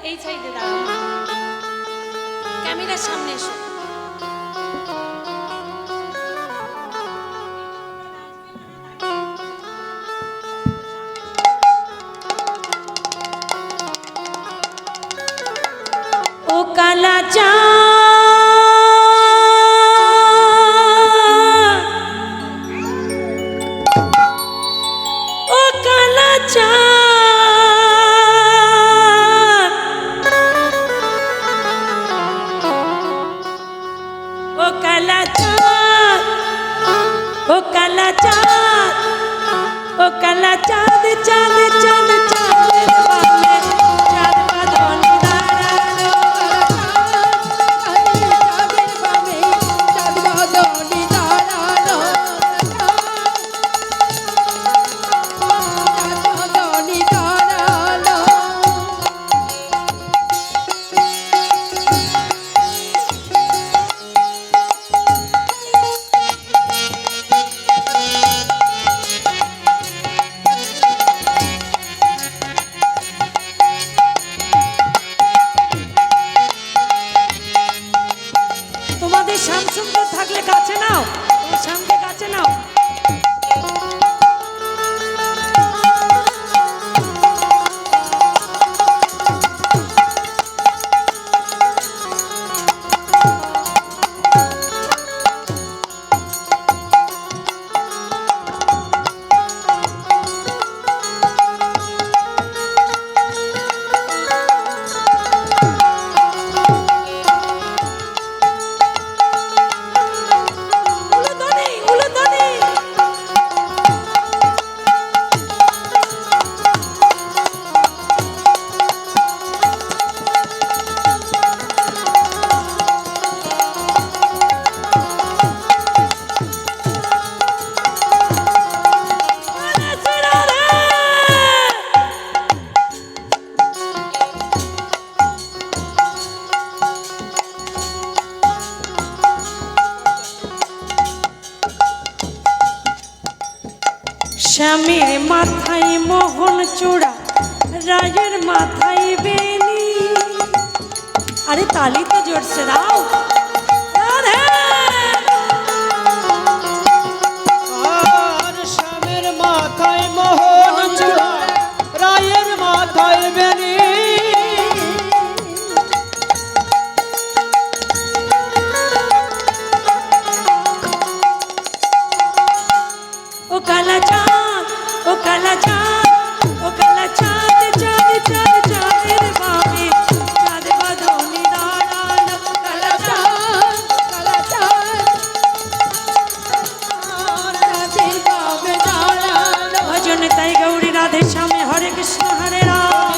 এই সাইডে দাঁড়াও, ক্যামেরার সামনে এসো। ও কালা চা ও কালা চাঁদ, ও কালা চাঁদ, চাঁদ চাঁদ চাঁদের বামে চাঁদ বাঁধন দাঁড়ালো। শ্যামের মাথায় মোহন চূড়া, রায়ের মাথায় বেনি। আরে তালি তো জোরছে দাও। রাধে! আর শ্যামের মাথায় মোহন চূড়া, রায়ের মাথায় বেনি। ও কালা চাঁদ, ও কালা চাঁদ, ও কালা চাঁদ, চাঁদ চাঁদ চাঁদের বামে চাঁদ বাঁধনি দাঁড়ানো। কালা চাঁদ, কালা চাঁদ, রাতের বামে দাঁড়ানো। ভজন তাই গৌরী রাধে শ্যামে হরে কৃষ্ণ হরে রাম।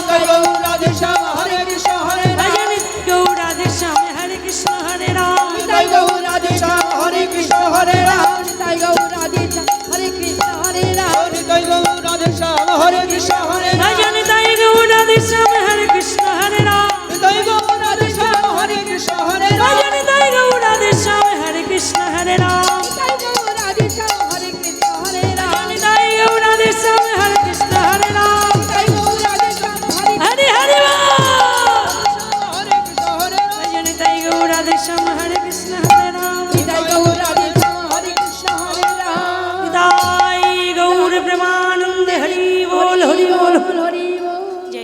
রাধে শ্যাম হরে কৃষ্ণ হরে রাম। ভজন গৌর রাধে শ্যামে হরে কৃষ্ণ হরে রাম। তাই গৌর রাধে শ্যাম হরে কৃষ্ণ হরে রাম। তাই গৌর রাধে শ্যাম হরে কৃষ্ণ হরে রাম। তাই গৌর রাধে শ্যাম হরে কৃষ্ণ হরে রাম। ভজন তাই গৌর রাধে শ্যাম